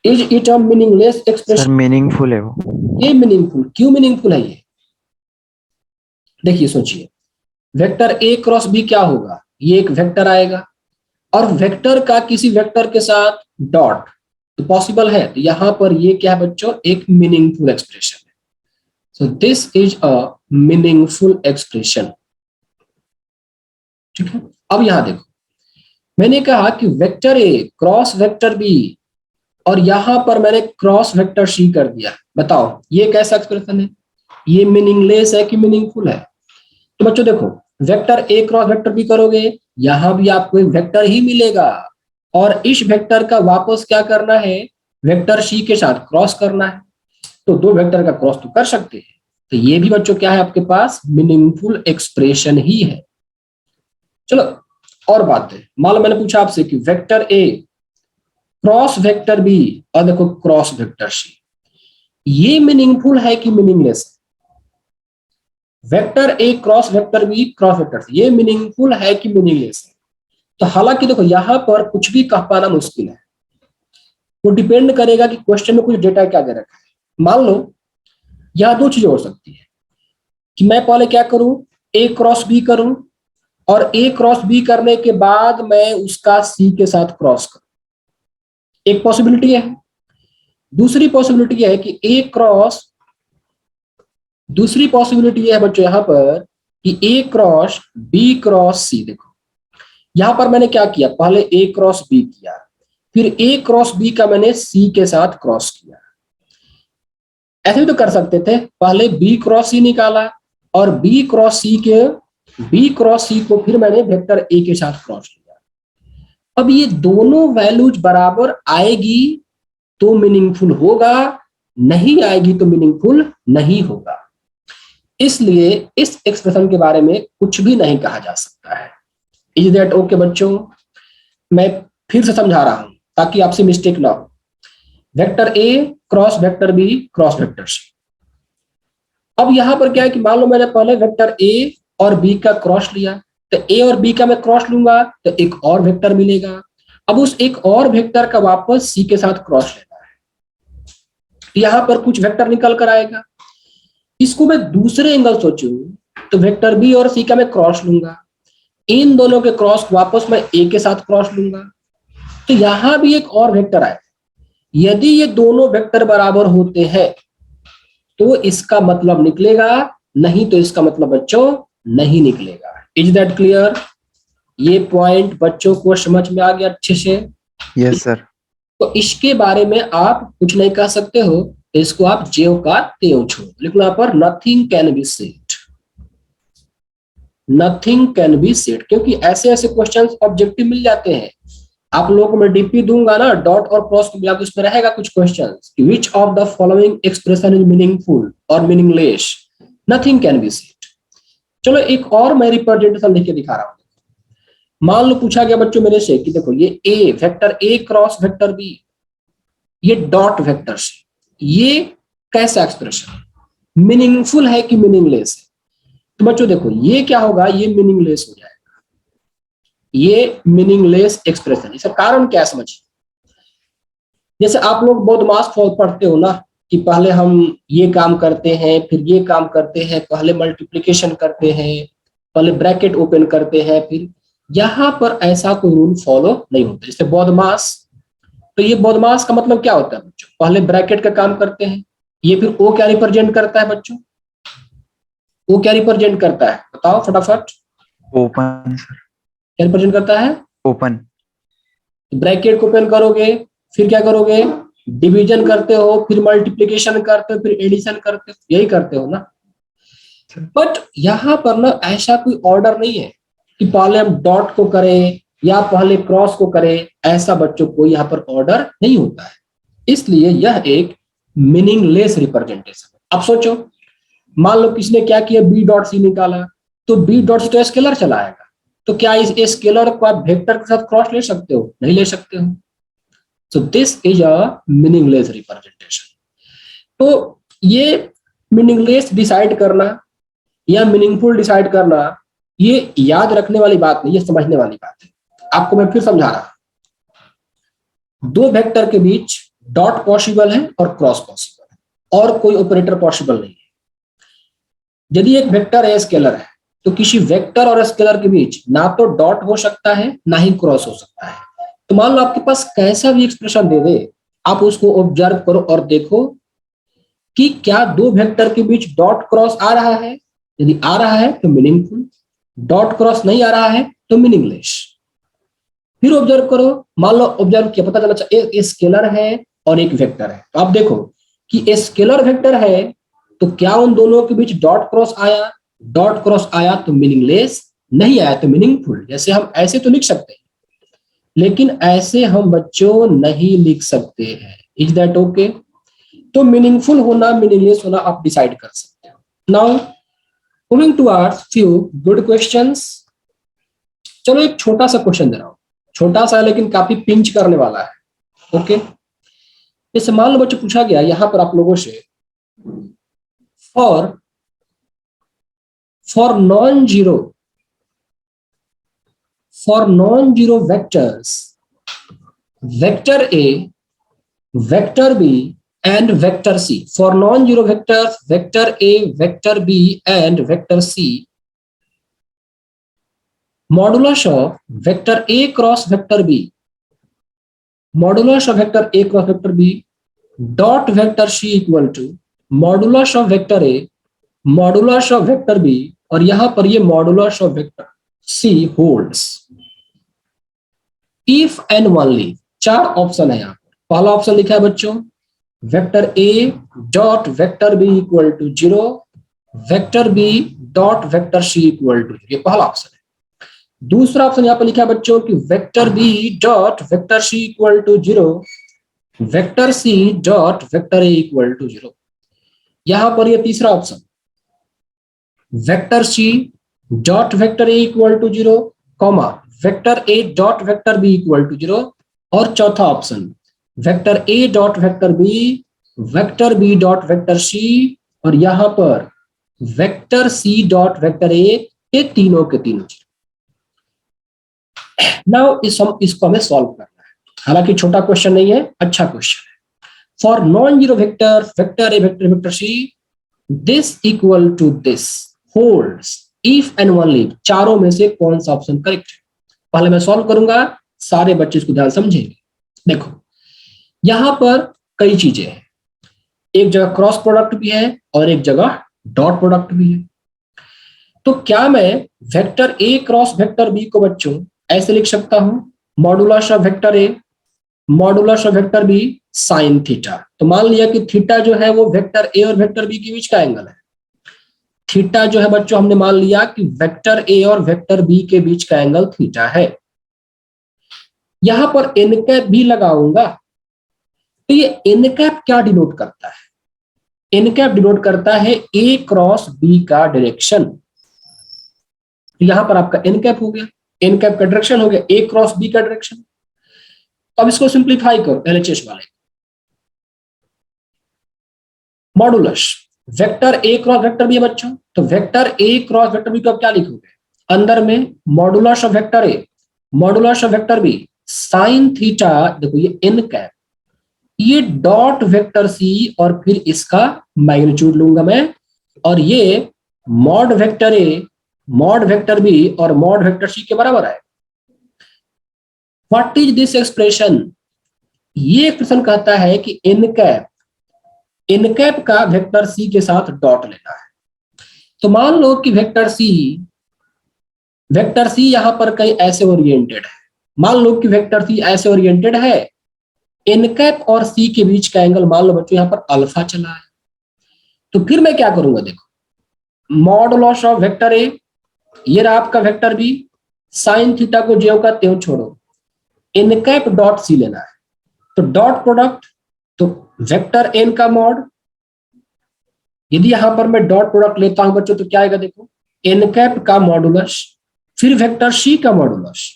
Is it a meaningless expression? Sir meaningful है वो। ये मीनिंगफुल क्यों मीनिंगफुल है ये? देखिए सोचिए, वेक्टर ए क्रॉस बी क्या होगा? ये एक वेक्टर आएगा और वेक्टर का किसी वेक्टर के साथ डॉट, तो पॉसिबल है। तो यहां पर ये क्या है बच्चों? एक मीनिंगफुल एक्सप्रेशन है। So this is a meaningful expression. ठीक है, अब यहां देखो, मैंने कहा कि vector A cross vector B और यहां पर मैंने क्रॉस वेक्टर सी कर दिया। बताओ ये कैसा एक्सप्रेशन है? ये मीनिंगलेस है कि मीनिंगफुल है? तो बच्चों देखो, vector A cross vector B करोगे, यहां भी आपको एक वेक्टर ही मिलेगा, और इस वेक्टर का वापस क्या करना है? वेक्टर सी के साथ क्रॉस करना है। तो दो वेक्टर का क्रॉस तो कर सकते हैं। तो ये भी बच्चों क्या है आपके पास? मीनिंगफुल एक्सप्रेशन ही है। चलो और बात है, मान लो मैंने पूछा आपसे कि vector A cross vector B और देखो क्रॉस वेक्टर सी, ये मीनिंगफुल है कि meaningless? Vector A cross vector B cross vector C, ये मीनिंगफुल है कि मीनिंगलेस है? तो हालांकि देखो यहां पर कुछ भी कह पाना मुश्किल है, वो डिपेंड करेगा कि क्वेश्चन में कुछ डेटा क्या दे रखा है। मान लो यहां दो चीजें हो सकती है, कि मैं पहले क्या करूं, ए क्रॉस बी करूं, और ए क्रॉस बी करने के बाद मैं उसका सी के साथ क्रॉस करूं। एक पॉसिबिलिटी है। दूसरी पॉसिबिलिटी है कि ए क्रॉस, दूसरी पॉसिबिलिटी है बच्चों यहां पर कि ए क्रॉस बी क्रॉस सी। देखो यहां पर मैंने क्या किया, पहले ए क्रॉस बी किया, फिर ए क्रॉस बी का मैंने सी के साथ क्रॉस किया। ऐसे भी तो कर सकते थे, पहले बी क्रॉस सी निकाला और बी क्रॉस सी को फिर मैंने वेक्टर ए के साथ क्रॉस किया। अब ये दोनों वैल्यूज बराबर आएगी तो मीनिंगफुल होगा, नहीं आएगी तो मीनिंगफुल नहीं होगा। इसलिए इस एक्सप्रेशन के बारे में कुछ भी नहीं कहा जा सकता है। इज दैट ओके बच्चों? मैं फिर से समझा रहा हूं ताकि आपसे मिस्टेक ना हो। Vector A cross vector B cross vector C. अब यहां पर क्या है कि मान लो मैंने पहले वेक्टर ए और बी का क्रॉस लिया, तो ए और बी का मैं क्रॉस लूंगा तो एक और वेक्टर मिलेगा। अब उस एक और वेक्टर का वापस सी के साथ क्रॉस लेना है, यहां पर कुछ वेक्टर निकल कर आएगा। इसको मैं दूसरे एंगल सोचूं तो वेक्टर बी और सी का मैं क्रॉस लूंगा, इन दोनों के क्रॉस वापस मैं ए के साथ क्रॉस लूंगा, तो यहां भी एक और वेक्टर आएगा। यदि ये दोनों वेक्टर बराबर होते हैं तो इसका मतलब निकलेगा, नहीं तो इसका मतलब बच्चों नहीं निकलेगा। Is that clear? ये पॉइंट बच्चों को समझ में आ गया अच्छे से? Yes sir. तो इसके बारे में आप कुछ नहीं कह सकते हो, इसको आप ज्यों का त्यों छोड़ लिखना पर nothing can be said, nothing can be said, क्योंकि ऐसे ऐसे क्वेश्चंस ऑब्जेक्टिव मिल जाते हैं। आप लोगों को मैं डीपी दूंगा ना, डॉट और क्रॉस को मिला के उसमें रहेगा कुछ क्वेश्चंस कि which of the following expression is meaningful और meaningless, nothing can be said. चलो एक और मैं रिप्रेजेंटेशन लिख के दिखा रहा हूं। मान लो पूछा गया बच्चों मेरे से कि देखो ये A vector A cross vector B, ये डॉट वेक्टर से, ये कैसा एक्सप्रेशन, मीनिंगफुल है कि मीनिंगलेस है? तो बच्चों देखो ये क्या होगा, ये मीनिंगलेस हो जाएगा, ये मीनिंगलेस एक्सप्रेशन। इसका कारण क्या समझिए, जैसे आप लोग बॉडमास पढ़ते हो ना कि पहले हम ये काम करते हैं फिर ये काम करते हैं, पहले मल्टीप्लिकेशन करते हैं, पहले ब्रैकेट ओपन करते हैं, फिर यहां पर ऐसा कोई रूल फॉलो नहीं होता। जैसे बॉडमास, तो ये बॉडमास का मतलब क्या होता है बच्चों, पहले ब्रैकेट का काम करते हैं, ये फिर ओ क्या रिप्रेजेंट करता है बच्चों, ओ क्या रिप्रेजेंट करता है बताओ फटाफट? Open sir. क्या रिप्रेजेंट करता है? ओपन। ब्रैकेट को ओपन करोगे, फिर क्या करोगे, डिवीजन करते हो, फिर मल्टीप्लिकेशन करते हो, फिर एडिशन करते हो, यही करते हो ना। बट यहां पर ना ऐसा कोई ऑर्डर नहीं है कि पहले हम डॉट को करें या पहले क्रॉस को करें, ऐसा बच्चों को यहाँ पर ऑर्डर नहीं होता है। इसलिए यह एक मीनिंगलेस रिप्रेजेंटेशन है। अब सोचो, मान लो किसने क्या किया, बी डॉट सी निकाला, तो बी डॉट सी तो स्केलर चला आएगा, तो क्या इस स्केलर को आप वेक्टर के साथ क्रॉस ले सकते हो? नहीं ले सकते हो। सो this is a meaningless representation. तो ये मीनिंगलेस डिसाइड करना या मीनिंगफुल डिसाइड करना, ये याद रखने वाली बात नहीं, ये समझने वाली बात है। आपको मैं फिर समझा रहा हूं, दो वेक्टर के बीच डॉट पॉसिबल है और क्रॉस पॉसिबल है, और कोई ऑपरेटर पॉसिबल नहीं है। यदि एक वेक्टर है स्केलर है, तो किसी वेक्टर और स्केलर के बीच ना तो डॉट हो सकता है ना ही क्रॉस हो सकता है। तो मान लो आपके पास कैसा भी एक्सप्रेशन दे दे, आप उसको ऑब्जर्व करो और देखो कि क्या दो वेक्टर के बीच डॉट क्रॉस आ रहा है। यदि आ रहा है तो मीनिंगफुल, डॉट क्रॉस नहीं आ रहा है तो मीनिंगलेस। फिर ऑब्जर्व करो, मान लो ऑब्जर्व किया, पता चला एक स्केलर है और एक वेक्टर है, तो आप देखो कि स्केलर वेक्टर है तो क्या उन दोनों के बीच डॉट क्रॉस आया? डॉट क्रॉस आया तो मीनिंगलेस, नहीं आया तो मीनिंगफुल। जैसे हम ऐसे तो लिख सकते हैं, लेकिन ऐसे हम बच्चों नहीं लिख सकते हैं। Is that okay? तो मीनिंगफुल होना मीनिंगलेस होना आप डिसाइड कर सकते हो। Now moving towards few good questions. चलो एक छोटा सा क्वेश्चन दे रहा हूं, छोटा सा लेकिन काफी पिंच करने वाला है। ओके, जैसे मान लो बच्चों पूछा गया यहां पर आप लोगों से, for non zero vectors, vector A, vector B and vector c. For non-zero vectors, vector a, vector b and vector c, modulus of vector a cross vector b, modulus of vector a cross vector b dot vector c equal to modulus of vector a, modulus of vector b, और यहां पर ये modulus of vector c holds if and only. चार option है यहाँ पर। पहला option लिखा है बच्चों vector a dot vector b equal to 0, vector b dot vector c equal to 0, ये पहला ऑप्शन है। दूसरा ऑप्शन यहाँ पर लिखा है बच्चों कि vector b dot vector c equal to 0, vector c dot vector a equal to 0। यहां पर ये तीसरा option vector c dot vector a equal to 0, comma vector a dot vector b equal to 0, और चौथा option vector a dot vector b dot vector c, और यहां पर vector c dot vector a, ये तीनों के तीनों। नाउ इसको हमें सॉल्व करना है। हालांकि छोटा क्वेश्चन नहीं है, अच्छा क्वेश्चन है। For non zero vector vector a vector vector c, this equal to this holds if and only. चारों में से कौन सा ऑप्शन करेक्ट है? पहले मैं सॉल्व करूंगा, सारे बच्चे इसको ध्यान समझेंगे। देखो यहां पर कई चीजें हैं, एक जगह क्रॉस प्रोडक्ट भी है और एक जगह डॉट प्रोडक्ट भी है। तो क्या मैं vector a cross vector b को बच्चों ऐसे लिख सकता हूं modulus of vector a modulus of vector b sine theta. तो मान लिया कि थीटा जो है वो वेक्टर a और वेक्टर b के बीच का एंगल है। थीटा जो है बच्चों हमने मान लिया कि वेक्टर a और वेक्टर b के बीच का एंगल थीटा है। यहां पर एन कैप भी लगाऊंगा, तो ये एन कैप क्या डिनोट करता है? एन कैप डिनोट करता है a क्रॉस b का डायरेक्शन। तो यहां पर आपका एन कैप हो गया, एन कैप का डायरेक्शन हो गया a क्रॉस b का डायरेक्शन। अब इसको सिंप्लीफाई करो एलएचएस वाले। Modulus vector a cross vector b है बच्चों, तो vector a cross vector b को आप क्या लिखोगे? अंदर में modulus of vector a modulus of vector b sine theta. देखो ये एन कैप, ये डॉट वेक्टर c और फिर इसका मैग्नीट्यूड लूंगा मैं, और ये mod vector a mod vector b और मॉड वेक्टर c के बराबर है। What is this expression? ये एक्सप्रेशन कहता है कि एन कैप का वेक्टर c के साथ डॉट लेना है। तो मान लो कि वेक्टर c यहां पर कहीं ऐसे ओरिएंटेड है। मान लो कि वेक्टर c ऐसे ओरिएंटेड है, एन कैप और c के बीच का एंगल मान लो बच्चों यहां पर अल्फा चला है। तो फिर मैं क्या करूंगा? देखो मॉडुलस ऑफ वेक्टर a, ये रहा आपका वेक्टर b, साइन थीटा को ज्यों का त्यों छोड़ो, एन कैप डॉट c लेना है। तो डॉट प्रोडक्ट, तो वेक्टर n का मॉड, यदि यहां पर मैं डॉट प्रोडक्ट लेता हूं बच्चों तो क्या आएगा? देखो एन कैप का मॉडुलस फिर वेक्टर c का मॉडुलस,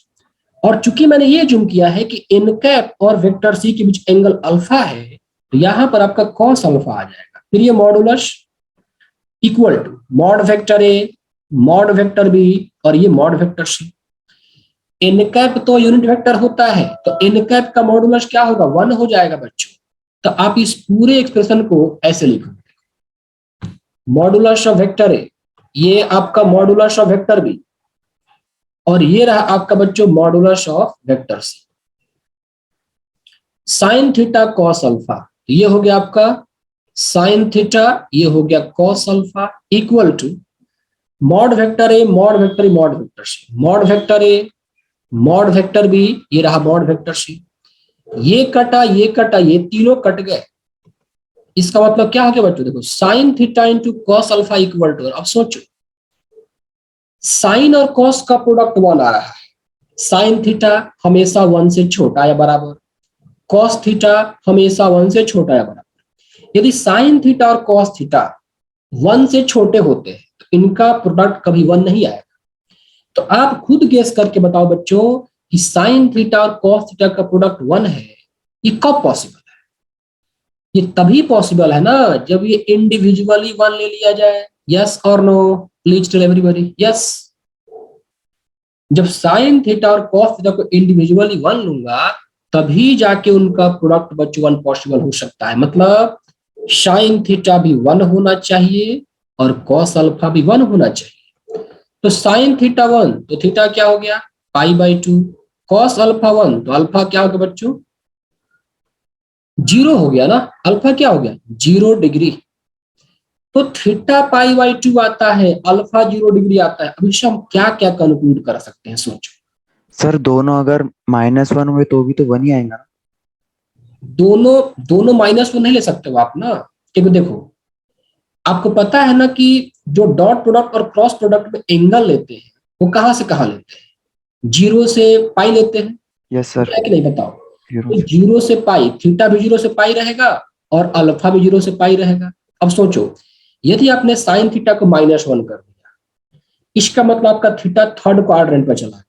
और चूंकि मैंने ये जूम किया है कि एन कैप और वेक्टर c के बीच एंगल अल्फा है, तो यहां पर आपका कॉस अल्फा आ जाएगा। फिर ये modulus equal to mod vector a mod vector b और ये mod vector c। N cap तो यूनिट वेक्टर होता है, तो एन कैप का मॉडुलस क्या होगा? 1 हो जाएगा बच्चों। तो आप इस पूरे एक्सप्रेशन को ऐसे लिखोगे मॉडुलस ऑफ वेक्टर a, ये आपका मॉडुलस ऑफ वेक्टर b, और ये रहा आपका बच्चों modulus of vector c। Sine theta cos alpha, ये हो गया आपका साइन थीटा, ये हो गया cos alpha, equal to mod vector a mod vector a mod vector c, mod vector a mod vector b, ये रहा मॉड वेक्टर c। ये कटा ये तीनों कट गए। इसका मतलब क्या हो गया बच्चों? देखो sine theta into cos alpha equal to, अब सोचो साइन और कॉस का प्रोडक्ट 1 आ रहा है, साइन थीटा हमेशा 1 से छोटा या बराबर, कॉस थीटा हमेशा 1 से छोटा या बराबर। यदि साइन थीटा और कॉस थीटा 1 से छोटे होते हैं तो इनका प्रोडक्ट कभी 1 नहीं आएगा। तो आप खुद गेस करके बताओ बच्चों कि साइन थीटा और कॉस थीटा का प्रोडक्ट 1 है, ये कब पॉसिबल है? ये तभी पॉसिबल है ना जब ये इंडिविजुअली 1 ले लिया जाए। यस और no? Please tell everybody yes. जब साइन थीटा और कॉस थीटा को इंडिविजुअली 1 लूंगा तभी जाके उनका प्रोडक्ट बच्चों 1 पॉसिबल हो सकता है। मतलब साइन थीटा भी 1 होना चाहिए और कॉस अल्फा भी 1 होना चाहिए। तो साइन थीटा 1 तो थीटा क्या हो गया π/2, कॉस अल्फा 1 तो अल्फा क्या हो गया बच्चों 0 हो गया ना, अल्फा क्या हो गया 0 डिग्री। तो थीटा π/2 आता है, अल्फा 0 डिग्री आता है। अभी इससे हम क्या क्या कंक्लूड कर सकते हैं सोचो। सर दोनों अगर -1 हुए तो भी तो 1 ही आएगा ना। दोनों दोनों -1 नहीं ले सकते हो आप ना, क्योंकि देखो आपको पता है ना कि जो डॉट प्रोडक्ट और क्रॉस प्रोडक्ट में एंगल लेते हैं वो कहां से कहां लेते हैं, 0 से पाई लेते हैं, यस सर। है कि नहीं बताओ। 0 तो से। 0 से पाई, थीटा भी 0 से पाई रहेगा और अल्फा भी 0 से पाई रहेगा। अब सोचो यदि आपने साइन थीटा को -1 कर दिया, इसका मतलब आपका थीटा थर्ड क्वाड्रेंट पर चला गया,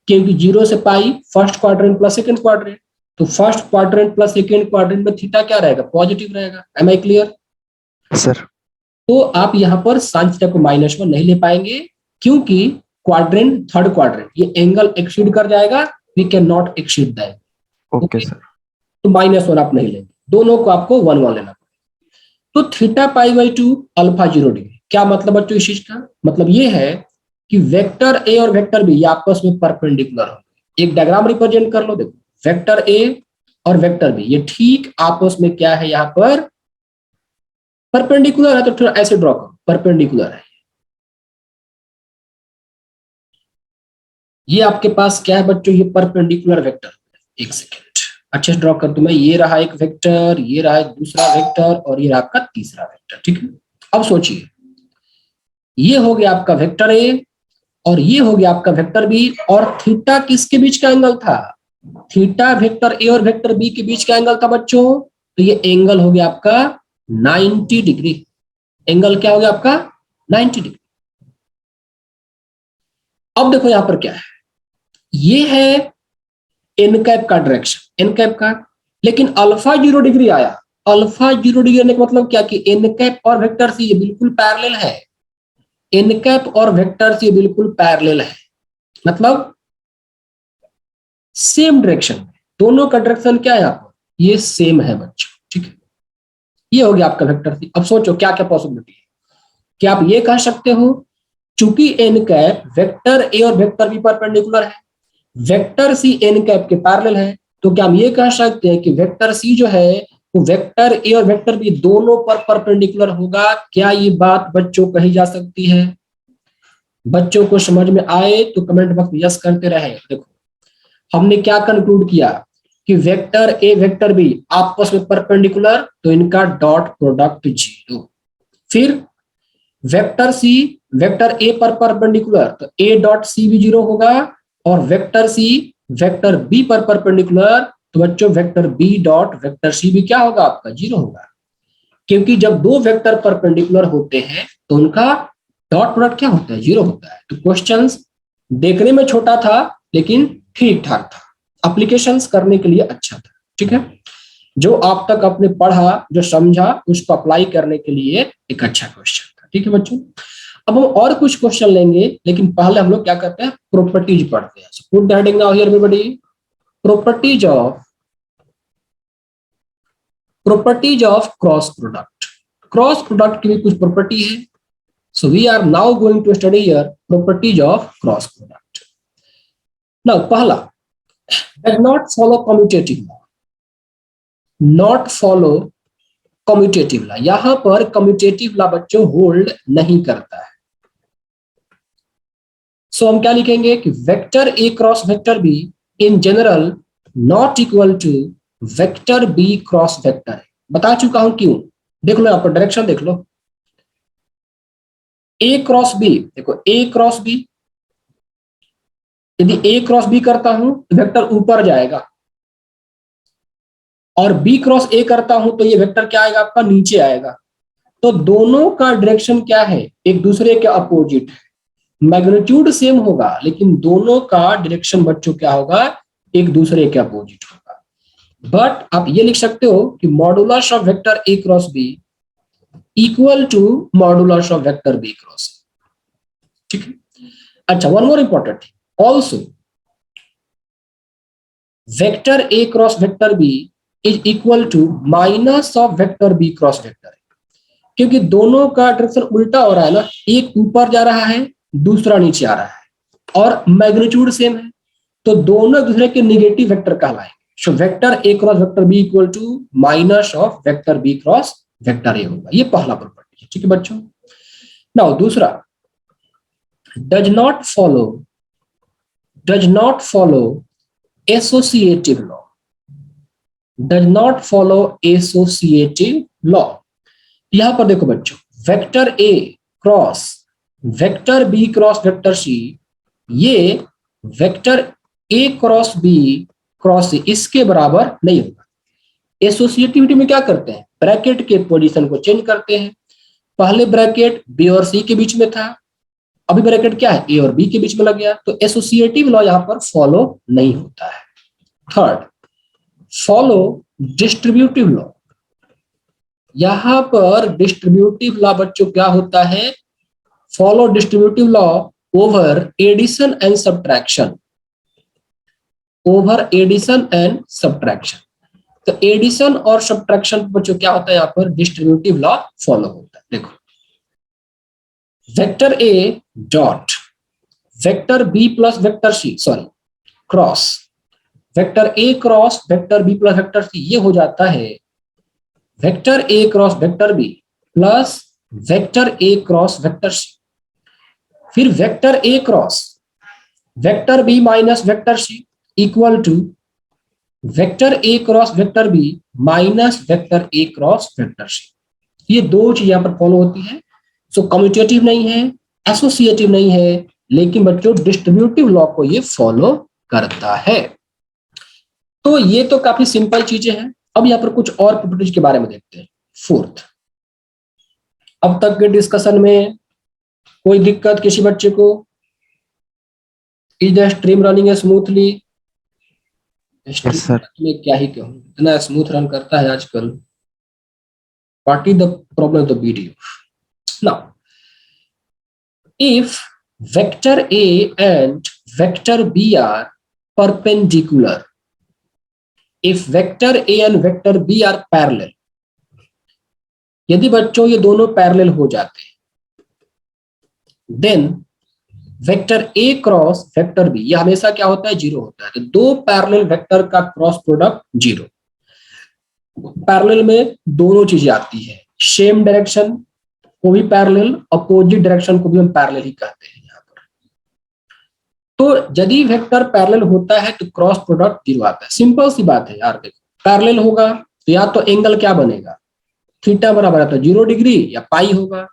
क्योंकि 0 से pi first quadrant plus second quadrant, तो first quadrant plus second quadrant में थीटा क्या रहेगा पॉजिटिव रहेगा। Am I clear. सर। तो आप यहां पर साइन थीटा को -1 नहीं ले पाएंगे, क्योंकि क्वाड्रेंट थर्ड क्वाड्रेंट ये एंगल एक्सीड कर जाएगा, we can not exceed that. Okay okay, sir. तो -1 आप नहीं लेंगे, दोनों को आपको 1 1 लेना पड़ेगा। तो थीटा π/2 अल्फा 0 डिग्री, क्या मतलब बच्चों इस चीज का मतलब ये है कि वेक्टर ए और वेक्टर बी आपस में परपेंडिकुलर होंगे। एक डायग्राम रिप्रेजेंट कर लो, देखो वेक्टर ए और वेक्टर बी ये ठीक आपस में क्या है यहाँ पर परपेंडिकुलर है। तो थोड़ा ऐसे ड्रॉ करो, परपेंडिकुलर है। ये आपके पास क्या है बच्चों, ये परपेंडिकुलर वेक्टर। एक सेकेंड अच्छे से ड्रॉ कर दूं मैं, ये रहा एक वेक्टर, ये रहा एक दूसरा वेक्टर और ये रहा आपका तीसरा वेक्टर, ठीक है। अब सोचिए ये हो गया आपका वेक्टर ए और ये हो गया आपका वेक्टर बी, और थीटा किसके बीच का एंगल था, थीटा वेक्टर ए और वेक्टर बी के बीच का एंगल था बच्चों। तो ये एंगल हो गया आपका 90 डिग्री। एंगल क्या हो गया आपका 90 डिग्री। अब देखो यहां पर क्या है, ये है एन कैप का डायरेक्शन, एन कैप का, लेकिन अल्फा 0 डिग्री आया। अल्फा 0 डिग्री आने का मतलब क्या कि एन कैप और वेक्टर सी ये बिल्कुल पैरेलल है, एन कैप और वेक्टर सी बिल्कुल पैरेलल है, मतलब सेम डायरेक्शन में। दोनों का डायरेक्शन क्या है यहाँ पर, ये सेम है बच्चों, ठीक है। ये हो गया आपका वेक्टर सी। अब सोचो क्या क्या पॉसिबिलिटी है, क्या आप ये कह सकते हो चूंकि एन कैप वेक्टर ए और वेक्टर बी परपेंडिकुलर है, वेक्टर सी एन कैप के पैरेलल है, तो क्या हम ये कह सकते हैं कि वेक्टर सी जो है वो वेक्टर ए और वेक्टर बी दोनों पर परपेंडिकुलर होगा। क्या ये बात बच्चों कही जा सकती है? बच्चों को समझ में आए तो कमेंट बॉक्स में यस करते रहे। देखो हमने क्या कंक्लूड किया कि वेक्टर ए वेक्टर बी आपस में परपेंडिकुलर, तो इनका डॉट प्रोडक्ट 0। फिर वेक्टर सी वेक्टर ए पर परपेंडिकुलर, तो ए डॉट सी भी 0 होगा, और वेक्टर सी वेक्टर बी पर परपेंडिकुलर, तो बच्चों vector B dot vector C भी क्या होगा आपका 0 होगा। क्योंकि जब दो वेक्टर परपेंडिकुलर होते हैं तो उनका डॉट प्रोडक्ट क्या होता है 0 होता है। तो क्वेश्चंस देखने में छोटा था लेकिन ठीक ठाक था, एप्लीकेशंस करने के लिए अच्छा था, ठीक है। जो आप तक आपने पढ़ा जो समझा उसको अप्लाई करने के लिए एक अच्छा क्वेश्चन था, ठीक है बच्चों। अब हम और कुछ क्वेश्चन लेंगे, लेकिन पहले हम लोग क्या करते हैं प्रॉपर्टीज पढ़ते हैं। So put the heading now here everybody, properties of cross product. Cross product की भी कुछ प्रॉपर्टी है। So we are now going to study here properties of cross product. Now पहला, does not follow commutative law, not follow commutative law. यहां पर commutative law बच्चों hold नहीं करता है। सो हम क्या लिखेंगे कि vector A cross vector B in general not equal to vector B cross vector A. बता चुका हूं क्यों, देख लो यहां पर डायरेक्शन देख लो, ए क्रॉस बी, देखो ए क्रॉस बी, यदि ए क्रॉस बी करता हूं तो वेक्टर ऊपर जाएगा, और बी क्रॉस ए करता हूं तो ये वेक्टर क्या आएगा आपका नीचे आएगा। तो दोनों का डायरेक्शन क्या है एक दूसरे के अपोजिट है, मैग्नीट्यूड सेम होगा लेकिन दोनों का डायरेक्शन बच्चों क्या होगा एक दूसरे के अपोजिट होगा। बट आप ये लिख सकते हो कि modulus of vector A cross B equal to modulus of vector B cross, ठीक है। अच्छा one more important, also vector A cross vector B is equal to minus of vector B cross vector A, क्योंकि दोनों का direction उल्टा हो रहा है ना, एक ऊपर जा रहा है दूसरा नीचे आ रहा है और मैग्नीट्यूड सेम है, तो दोनों एक दूसरे के नेगेटिव वेक्टर कहलाएंगे। So vector A cross vector B equal to minus of vector B cross vector A होगा। ये पहला प्रॉपर्टी है, ठीक है बच्चों। नाउ दूसरा, does not follow associative law, does not follow associative law. यहां पर देखो बच्चों, vector A cross vector B cross vector C, ये vector A cross B cross C इसके बराबर नहीं होगा। एसोसिएटिविटी में क्या करते हैं, ब्रैकेट के पोजीशन को चेंज करते हैं। पहले ब्रैकेट बी और सी के बीच में था, अभी ब्रैकेट क्या है, ए और बी के बीच में लग गया, तो एसोसिएटिव लॉ यहां पर फॉलो नहीं होता है। Third, follow distributive law. यहां पर डिस्ट्रीब्यूटिव लॉ बच्चों क्या होता है, follow distributive law over addition and subtraction, over addition and subtraction. तो एडिशन और सब्ट्रैक्शन बच्चों क्या होता है, यहां पर डिस्ट्रीब्यूटिव लॉ फॉलो होता है। देखो, vector A dot vector B plus vector C, sorry cross vector A cross vector B plus vector C, ये हो जाता है vector A cross vector B plus vector A cross vector C. फिर vector A cross vector B minus vector C equal to vector A cross vector B minus vector A cross vector C. ये दो चीज यहां पर follow होती है। सो commutative नहीं है, एसोसिएटिव नहीं है, लेकिन बच्चों डिस्ट्रीब्यूटिव लॉ को ये फॉलो करता है। तो ये तो काफी सिंपल चीजें हैं। अब यहाँ पर कुछ और प्रॉपर्टीज के बारे में देखते हैं। फोर्थ, अब तक के डिस्कशन में कोई दिक्कत किसी बच्चे को? Is the stream running smoothly? Stream में क्या ही कहूं, इतना स्मूथ रन करता है आजकल। What is the problem the video? Now if vector A and vector B are perpendicular, if vector A and vector B are parallel, यदि बच्चों ये दोनों पैरेलल हो जाते हैं, then vector A cross vector B ये हमेशा क्या होता है, जीरो होता है। तो दो पैरेलल वेक्टर का क्रॉस प्रोडक्ट जीरो। पैरेलल में दोनों चीजें आती है, सेम डायरेक्शन को भी पैरेलल, अपोजिट डायरेक्शन को भी हम पैरेलल ही कहते हैं यहाँ पर। तो यदि वेक्टर पैरेलल होता है तो क्रॉस प्रोडक्ट जीरो आता है। सिंपल सी बात है यार, देखो पैरेलल होगा तो या तो एंगल क्या बनेगा, थीटा बराबर है तो 0 डिग्री या पाई होगा।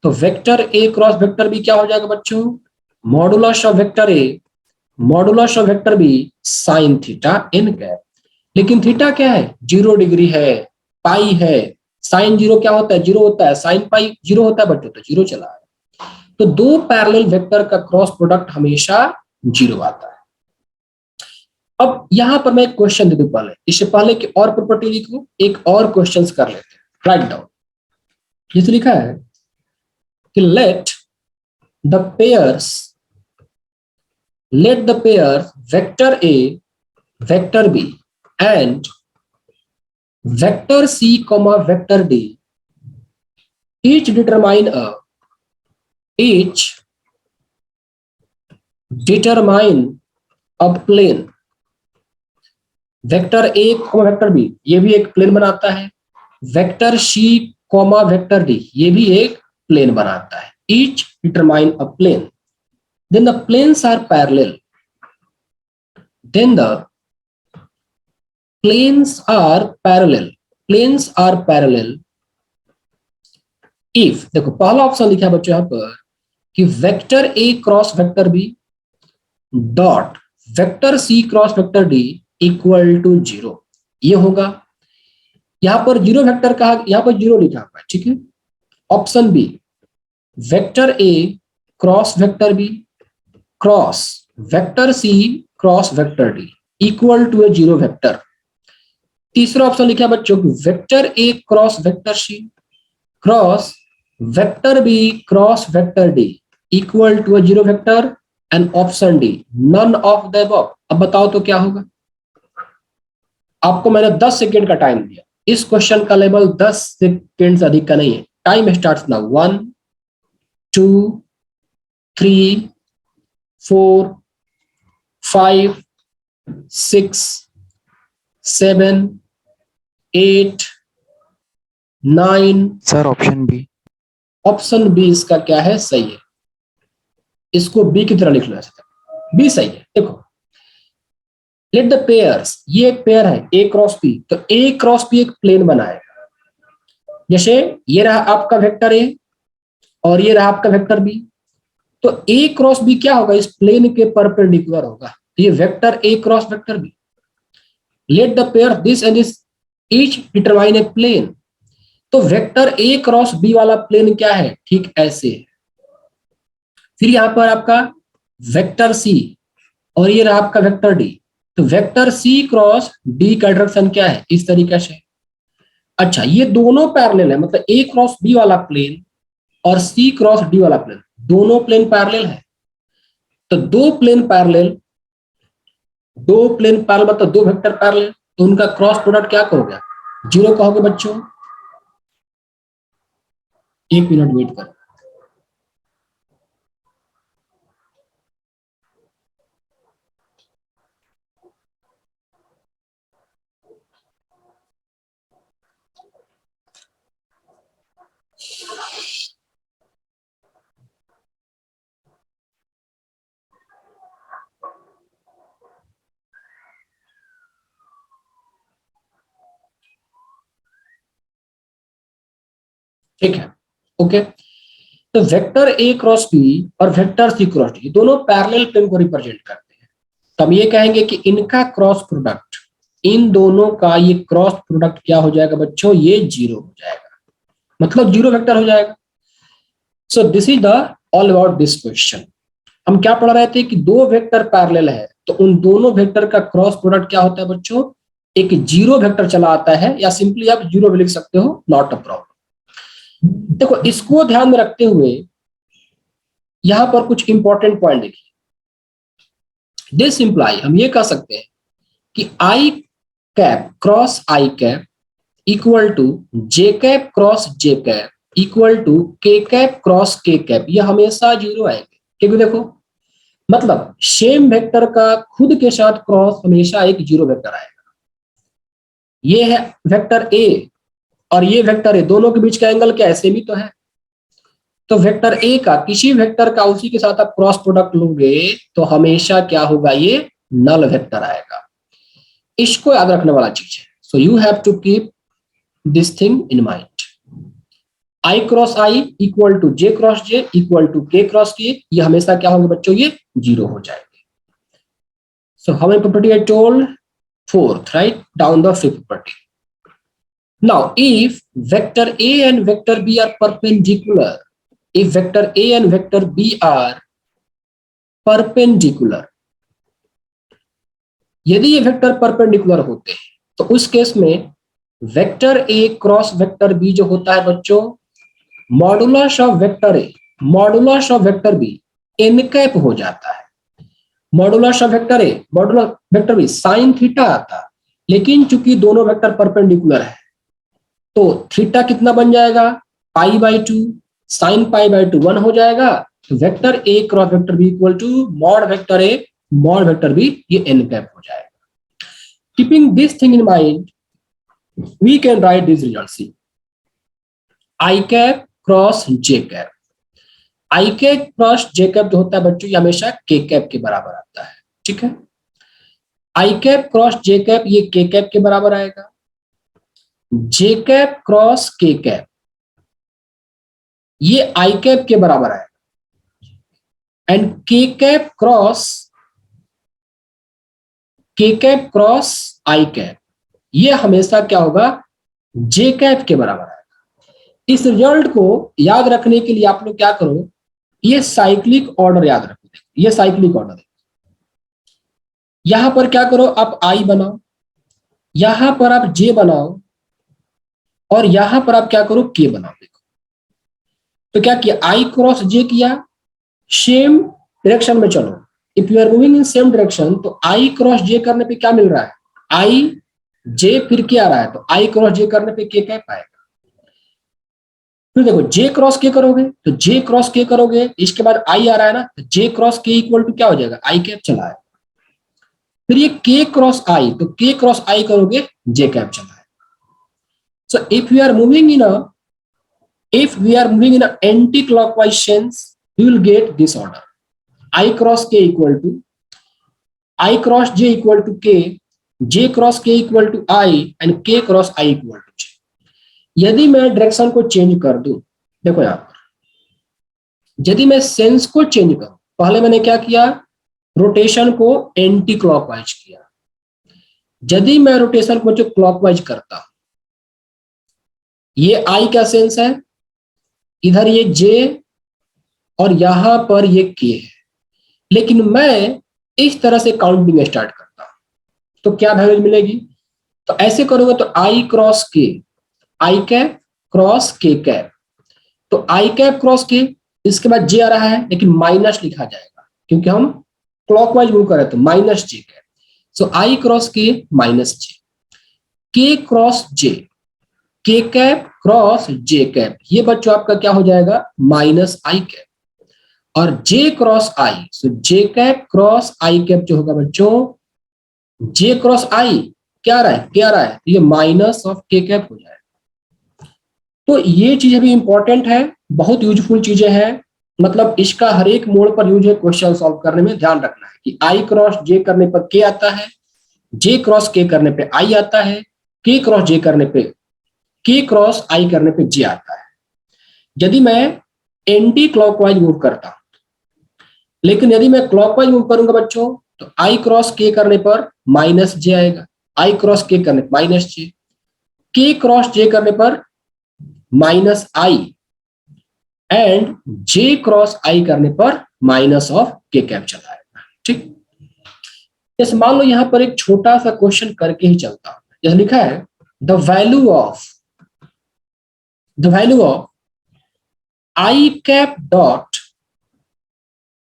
तो vector A cross vector B क्या हो जाएगा बच्चों, modulus of vector A modulus of vector B sine theta N cap. लेकिन थीटा क्या है, 0 डिग्री है, पाई है। साइन जीरो क्या होता है, जीरो होता है। साइन पाई जीरो होता है बच्चों, तो जीरो चला है। तो दो पैरेलल वेक्टर का क्रॉस प्रोडक्ट हमेशा जीरो आता है। अब यहां पर मैं एक क्वेश्चन दे दूं पहले, इससे पहले कि और प्रॉपर्टी लिखूं, एक और क्वेश्चन कर लेते हैं। राइट डाउन, जैसे लिखा है कि let the pairs vector A vector B and vector C comma vector D each determine a plane। Vector A comma vector B ये भी एक प्लेन बनाता है, vector C comma vector D ये भी एक प्लेन बनाता है। each determine a plane, then the planes are parallel, then the planes are parallel if, देखो पहला ऑप्शन लिखा है बच्चों यहां पर कि vector A cross vector B dot vector C cross vector D equal to 0, ये होगा। यहां पर जीरो वेक्टर कहा, यहां पर जीरो लिखा हुआ है, ठीक है। Option B, vector A cross vector B cross vector C cross vector D equal to a zero vector. तीसरा ऑप्शन लिखा है बच्चों, vector A cross vector C cross vector B cross vector D equal to zero vector. And option D, none of the above. अब बताओ तो क्या होगा? आपको मैंने 10 सेकेंड का टाइम दिया, इस क्वेश्चन का लेवल 10 सेकेंड से अधिक का नहीं है। Time starts now. 1 2 3 4 5 6 7 8 9। Sir option B. Option B इसका क्या है, सही है। इसको बी की तरह लिख लो, ऐसे बी सही है। देखो, लेट द पेयर्स, ये एक पेयर है ए क्रॉस बी, तो ए क्रॉस बी एक प्लेन बनाएगा। जैसे ये रहा आपका वेक्टर ए और ये रहा आपका वेक्टर बी, तो ए क्रॉस बी क्या होगा, इस प्लेन के परपेंडिकुलर होगा। ये vector A cross vector B. Let the pair this and this each determine a plane, तो वेक्टर ए क्रॉस बी वाला प्लेन क्या है, ठीक ऐसे है। फिर यहां पर आपका वेक्टर सी और ये रहा आपका वेक्टर डी, तो वेक्टर सी क्रॉस डी का डायरेक्शन क्या है, इस तरीके से। अच्छा, ये दोनों पैरेलल है, मतलब ए क्रॉस बी वाला प्लेन और सी क्रॉस डी वाला प्लेन, दोनों प्लेन पैरेलल है। तो दो प्लेन पैरेलल मतलब दो वेक्टर पैरेलल, तो उनका क्रॉस प्रोडक्ट क्या करोगे, 0 कहोगे बच्चों। 1 मिनट वेट करो। ठीक है, ओके। तो वेक्टर ए क्रॉस बी और वेक्टर सी क्रॉस डी दोनों पैरेलल प्लेन को रिप्रेजेंट करते हैं। तो हम ये कहेंगे कि इनका क्रॉस प्रोडक्ट, इन दोनों का ये क्रॉस प्रोडक्ट क्या हो जाएगा बच्चों, ये 0 हो जाएगा, मतलब 0 वेक्टर हो जाएगा। सो this is the all about this question. हम क्या पढ़ रहे थे कि दो वेक्टर पैरेलल है, तो उन दोनों वेक्टर का क्रॉस प्रोडक्ट क्या होता है बच्चों, एक 0 वेक्टर चला आता है, या सिंपली आप 0 भी लिख सकते हो, नॉट अ प्रॉब्लम। देखो, इसको ध्यान में रखते हुए यहां पर कुछ इंपॉर्टेंट पॉइंट देखिए। दिस इंप्लाई, हम ये कह सकते हैं कि I cap cross I cap equal to J cap cross J cap equal to K cap cross K cap, ये हमेशा 0 आएंगे। क्योंकि देखो, मतलब सेम वेक्टर का खुद के साथ क्रॉस हमेशा एक 0 वेक्टर आएगा। ये है वेक्टर ए और ये वेक्टर ए, दोनों के बीच का एंगल क्या है, सेम ही तो है। तो वेक्टर ए का किसी वेक्टर का उसी के साथ आप क्रॉस प्रोडक्ट लोगे तो हमेशा क्या होगा, ये नल वेक्टर आएगा। इसको याद रखने वाला चीज है। So you have to keep this thing in mind. I cross I equal to J cross J equal to K cross K, ये हमेशा क्या होंगे बच्चों, ये 0 हो जाएंगे। So how many property I told, fourth, write down the fifth property. Now, if vector A and vector B are perpendicular, if vector A and vector B are perpendicular, यदि ये वेक्टर परपेंडिकुलर होते हैं तो उस case में vector A cross vector B जो होता है बच्चों, modulus of vector A modulus of vector B n cap हो जाता है। Modulus of vector A modulus vector B sine theta आता, लेकिन चूंकि दोनों वेक्टर परपेंडिकुलर है तो थीटा कितना बन जाएगा, π/2, sin π/2 1 हो जाएगा। तो vector A cross vector B equal to mod vector A mod vector B, ये n कैप हो जाएगा। Keeping this thing in mind, we can write this result. See I cap cross J cap, I cap cross J cap जो होता है बच्चों, ये हमेशा के कैप के बराबर आता है। ठीक है, I cap cross J cap ये के कैप के बराबर आएगा, जे कैप क्रॉस के कैप ये आई कैप के बराबर आएगा, एंड के कैप क्रॉस आई कैप ये हमेशा क्या होगा, जे कैप के बराबर आएगा। इस रिजल्ट को याद रखने के लिए आप लोग क्या करो, ये साइक्लिक ऑर्डर याद रखो। ये साइक्लिक ऑर्डर है, यहां पर क्या करो, आप आई बनाओ, यहां पर आप जे बनाओ, और यहां पर आप क्या करो, के बनाओ। देखो तो क्या किया, आई क्रॉस जे किया, सेम डायरेक्शन में चलो। If you are moving in same direction तो आई क्रॉस जे करने पे क्या मिल रहा है, आई जे फिर क्या आ रहा है, तो आई क्रॉस जे करने पे के कैप आएगा। फिर देखो जे क्रॉस के करोगे तो जे क्रॉस के करोगे, इसके बाद आई आ रहा है ना, तो जे क्रॉस के इक्वल टू क्या हो जाएगा, आई कैप चला है। फिर ये के क्रॉस आई, तो के क्रॉस आई करोगे, जे कैप चला है। So if we are moving in a anti clockwise sense, we will get this order: I cross k equal to I cross j equal to k, j cross k equal to I, and k cross I equal to j। यदि मैं direction को change कर दूं, देखो यहां पर यदि मैं सेंस को चेंज करूं, पहले मैंने क्या किया, रोटेशन को एंटी क्लॉकवाइज किया। यदि मैं रोटेशन को जो क्लॉकवाइज करता हूं, ये I का सेंस है, इधर ये j और यहां पर ये k है, लेकिन मैं इस तरह से काउंटिंग स्टार्ट करता हूं, तो क्या वैल्यू मिलेगी, तो ऐसे करोगे तो आई क्रॉस के, आई कैप क्रॉस के कैप, तो आई कैप क्रॉस के, इसके बाद जे आ रहा है लेकिन माइनस लिखा जाएगा क्योंकि हम क्लॉकवाइज मूव कर रहे थे, माइनस जे कैप। सो आई क्रॉस के माइनस जे, के क्रॉस जे, के कैप क्रॉस जे कैप, ये बच्चों आपका क्या हो जाएगा, माइनस आई कैप। और जे cross I, so J cap cross I cap जो होगा बच्चों, जे क्रॉस आई क्या आ रहा है, क्या आ रहा है, ये माइनस ऑफ के कैप हो जाएगा। तो ये चीजें भी इंपॉर्टेंट है, बहुत यूजफुल चीजें हैं, मतलब इसका हर एक मोड़ पर यूज है, क्वेश्चन सॉल्व करने में ध्यान रखना है कि आई क्रॉस जे करने पर के आता है, जे क्रॉस के करने पे आई आता है, के क्रॉस जे करने पे, के क्रॉस आई करने पे जे आता है। यदि मैं एंटी क्लॉकवाइज मूव करता हूं, लेकिन यदि मैं क्लॉकवाइज मूव करूंगा बच्चों, तो आई क्रॉस के करने पर माइनस जे आएगा, आई क्रॉस के करने पर माइनस जे, के क्रॉस जे करने पर minus I, and J cross I करने पर माइनस ऑफ के कैप चला आएगा। ठीक, जैसे मान लो यहां पर एक छोटा सा क्वेश्चन करके ही चलता हूं, जैसे लिखा है the value of I cap dot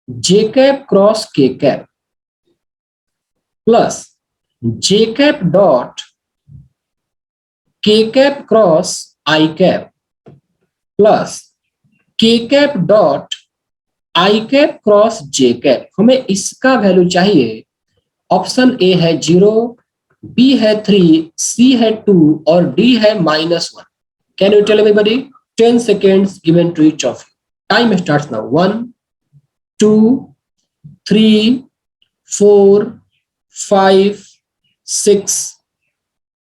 J cap cross K cap plus J cap dot K cap cross I cap plus K cap dot I cap cross J cap, हमें इसका वैल्यू चाहिए। Option A है 0, B है 3, सी है 2 और D है -1। Can you tell everybody? 10 seconds given to each of you. Time starts now. 1, 2, 3, 4, 5, 6,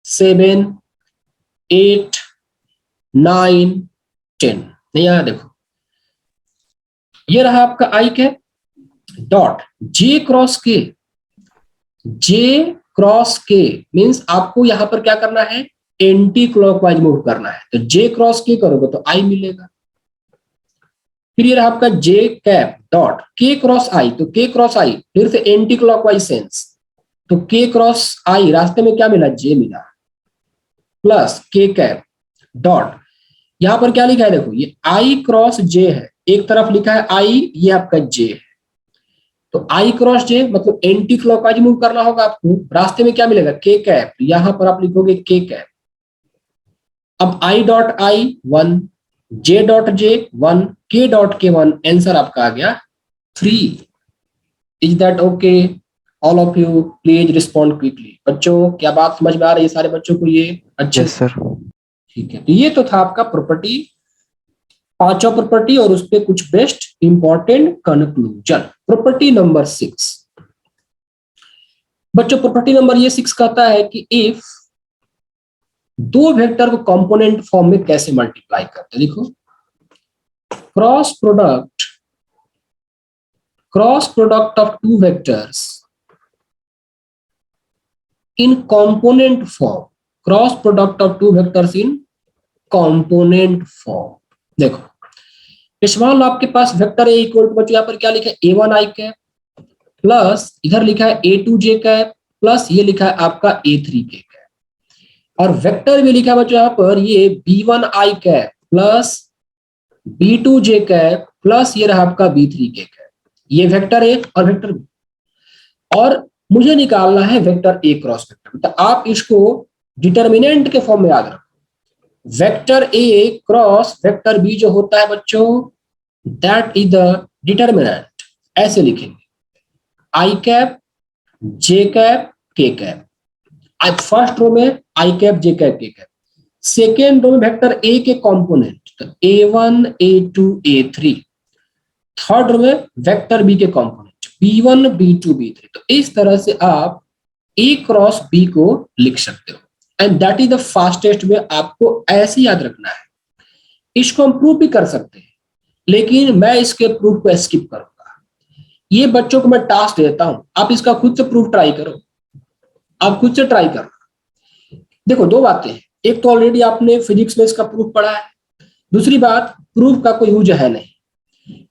7, 8, 9, 10। नहीं आया, देखो ये रहा आपका आई कैप डॉट जे क्रॉस के, जे क्रॉस के मींस आपको यहां पर क्या करना है, एंटी क्लॉकवाइज मूव करना है, तो जे क्रॉस के करोगे तो आई मिलेगा। फिर ये रहा आपका जे कैप डॉट के क्रॉस आई, तो के क्रॉस आई फिर से एंटी क्लॉकवाइज सेंस, तो के क्रॉस आई रास्ते में क्या मिला, जे मिला, प्लस के कैप डॉट, यहां पर क्या लिखा है देखो, ये आई क्रॉस जे है, एक तरफ लिखा है आई, ये आपका जे है, तो आई क्रॉस जे मतलब एंटी क्लॉकवाइज मूव करना होगा आपको, रास्ते में क्या मिलेगा, के कैप, यहां पर आप लिखोगे के कैप। अब I dot I 1, J dot J 1, के डॉट के 1, आंसर आपका आ गया 3। Is that okay? All of you please respond quickly. बच्चों क्या बात समझ में आ रही है सारे बच्चों को ये अच्छे? Yes sir. ठीक है, तो ये तो था आपका प्रॉपर्टी, पांचों प्रॉपर्टी और उस पर कुछ best important conclusion. Property number 6 बच्चों, प्रॉपर्टी नंबर ये 6 कहता है कि इफ दो वेक्टर को कंपोनेंट फॉर्म में कैसे मल्टीप्लाई करते हैं, देखो cross product of two vectors in component form, cross product of two vectors in component form. देखो इस मान लो आपके पास वेक्टर ए इक्वल टू, बच्चों यहाँ पर क्या लिखा है, a1 आई कैप प्लस इधर लिखा है a2 जे कैप प्लस ये लिखा है आपका a3 के कैप, और वेक्टर भी लिखा है बच्चों यहाँ पर ये b1 आई कैप प्लस b2 जे कैप प्लस ये रहा आपका b3 के कैप, ये वेक्टर ए और वेक्टर बी, और मुझे निकालना है वेक्टर ए क्रॉस वेक्टर। तो आप इसको डिटर्मिनेंट के फॉर्म में याद रखो, vector A cross vector B जो होता है बच्चों, दैट इज द डिटर्मिनेंट। ऐसे लिखेंगे, आई cap J cap K cap. आज फर्स्ट रो में I cap J cap K cap, second row में वेक्टर ए के कंपोनेंट, तो a1 a2 a3, third row में वेक्टर बी के कंपोनेंट b1 b2 b3। तो इस तरह से आप ए क्रॉस बी को लिख सकते हो, and that is the fastest way. आपको ऐसे याद रखना है। इसको हम प्रूफ भी कर सकते हैं, लेकिन मैं इसके प्रूफ को स्किप करूंगा। ये बच्चों को मैं टास्क देता हूं, आप इसका खुद से प्रूफ ट्राई करो, आप खुद से ट्राई करो। देखो दो बातें हैं, एक तो ऑलरेडी आपने फिजिक्स में इसका प्रूफ पढ़ा है, दूसरी बात प्रूफ का कोई यूज है नहीं,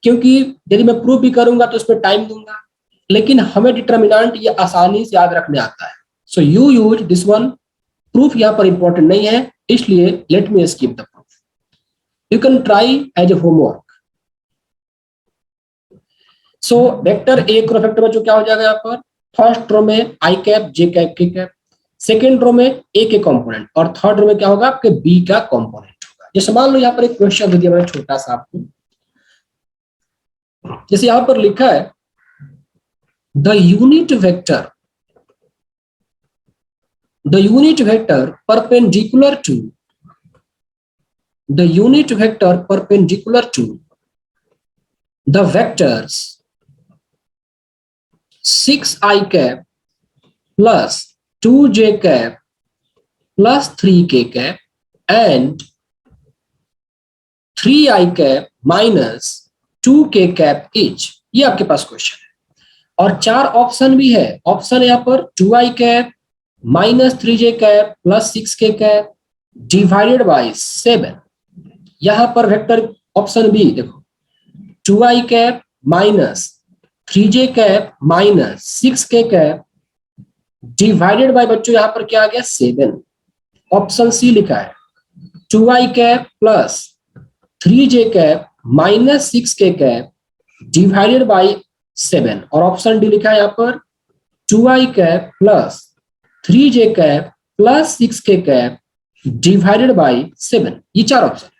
क्योंकि यदि मैं प्रूफ भी करूंगा तो उसमें टाइम दूंगा, लेकिन हमें डिटर्मिनेंट ये आसानी से याद रखने आता है। So you use this one. Proof यहाँ पर इंपॉर्टेंट नहीं है, इसलिए let me skip the proof. You can try as a homework. So vector A cross vector बच्चों क्या हो जाएगा यहाँ पर, फर्स्ट रो में I cap J cap K cap, second row में ए के कंपोनेंट, और थर्ड रो में क्या होगा आपके बी का कंपोनेंट होगा। जैसे मान लो यहाँ पर एक क्वेश्चन दे दिया मैंने छोटा सा आपको, जैसे यहां पर लिखा है the unit vector perpendicular to the vectors 6i cap plus 2j cap plus 3k cap and 3i cap minus 2k cap each। ये आपके पास क्वेश्चन है और चार ऑप्शन भी है। ऑप्शन यहाँ पर 2i cap minus 3j cap plus 6k cap divided by 7। यहाँ पर वेक्टर ऑप्शन बी देखो, 2i cap minus 3j cap minus 6k cap divided bye बच्चों यहाँ पर क्या आ गया 7। ऑप्शन सी लिखा है 2i cap plus 3j cap minus 6k cap divided by 7, और ऑप्शन डी लिखा है यहाँ पर 2i cap plus 3j cap plus 6k cap divided by 7। ये चार ऑप्शन है।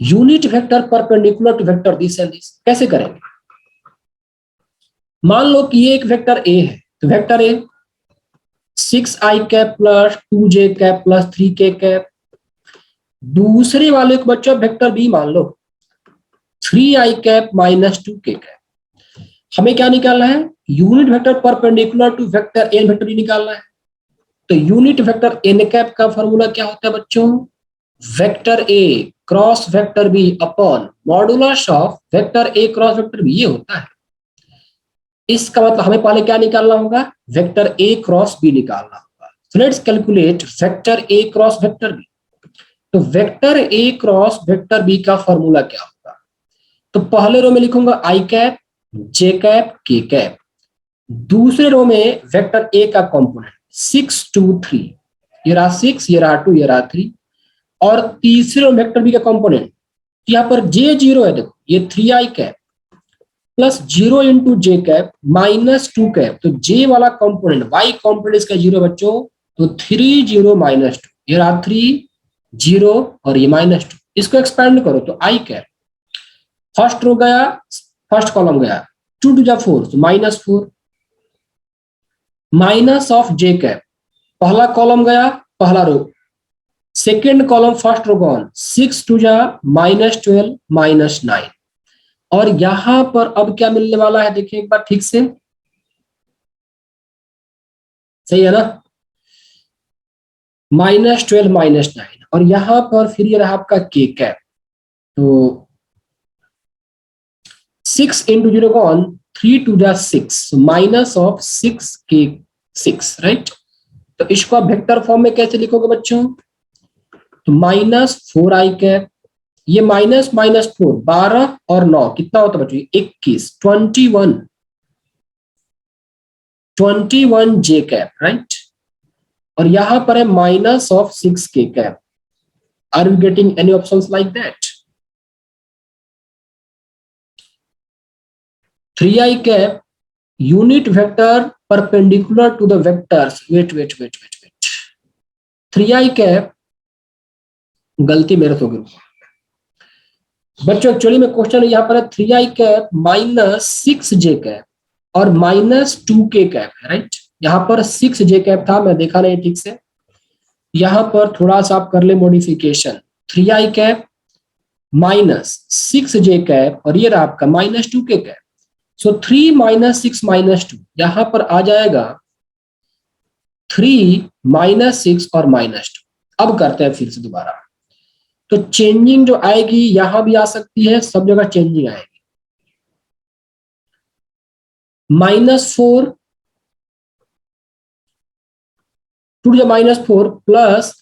Unit vector perpendicular to vector this and this कैसे करेंगे? मान लो कि ये एक वेक्टर ए है, तो वेक्टर ए 6i cap plus 2j cap plus 3k cap। दूसरे वाले को बच्चों वेक्टर बी मान लो 3i cap minus 2k cap। हमें क्या निकालना है? Unit vector perpendicular to vector A vector B निकालना है। तो यूनिट वेक्टर एन कैप का फॉर्मूला क्या होता है बच्चों? Vector A cross vector B upon modulus of vector A cross vector B, ये होता है। इसका मतलब हमें पहले क्या निकालना होगा? वेक्टर ए क्रॉस बी निकालना होगा। So let's calculate vector A cross vector B. तो vector A cross vector B का फॉर्मूला क्या होगा? तो पहले रो में लिखूंगा I cap J cap K cap, दूसरे रो में वेक्टर ए का कंपोनेंट 6 2 3, ये रहा 6, ये रहा 2, ये रहा 3, और तीसरे रो वेक्टर बी का कंपोनेंट यहाँ पर जे 0 है, देखो ये 3i कैप प्लस 0 इंटू जे कैप माइनस 2 कैप। तो जे वाला कंपोनेंट वाई कंपोनेंट इसका 0 बच्चों, तो 3 0 माइनस 2, ये रहा 3 0 और ये माइनस 2। इसको एक्सपेंड करो तो आई कैप फर्स्ट रो गया, फर्स्ट कॉलम गया, 2 2 जा 4, तो minus 4 minus of J cap, पहला कॉलम गया पहला row, second column first row gone, 6 2 जा माइनस 12 माइनस 9। और यहां पर अब क्या मिलने वाला है देखिए एक बार ठीक से, सही है ना, माइनस 12 माइनस 9, और यहां पर फिर ये रहा आपका के कैप। तो 6 इंटू 0 गॉन, 3 2 जा 6, माइनस ऑफ 6 के 6, राइट। तो इसको आप वेक्टर फॉर्म में कैसे लिखोगे बच्चों? तो माइनस 4i कैप, ये माइनस माइनस 4 12 और 9 कितना होता है बच्चों? 21 21 जे कैप, राइट। और यहां पर है minus of 6 K cap. Are you getting any options like that? 3i cap unit vector perpendicular to the vectors, wait, 3i cap, गलती मेरे से हो गई बच्चों, एक्चुअली में क्वेश्चन यहाँ पर है 3i cap minus 6j cap और माइनस 2k कैप है, राइट। यहाँ पर 6j कैप था, मैं देखा नहीं ठीक से, यहाँ पर थोड़ा सा आप कर ले modification, 3i cap minus 6j cap और ये रहा आपका माइनस 2k कैप। सो 3 माइनस 6 माइनस 2, यहाँ पर आ जाएगा 3 माइनस 6 और माइनस 2। अब करते हैं फिर से दोबारा, तो चेंजिंग जो आएगी यहां भी आ सकती है, सब जगह चेंजिंग आएगी। -4 टू माइनस 4 प्लस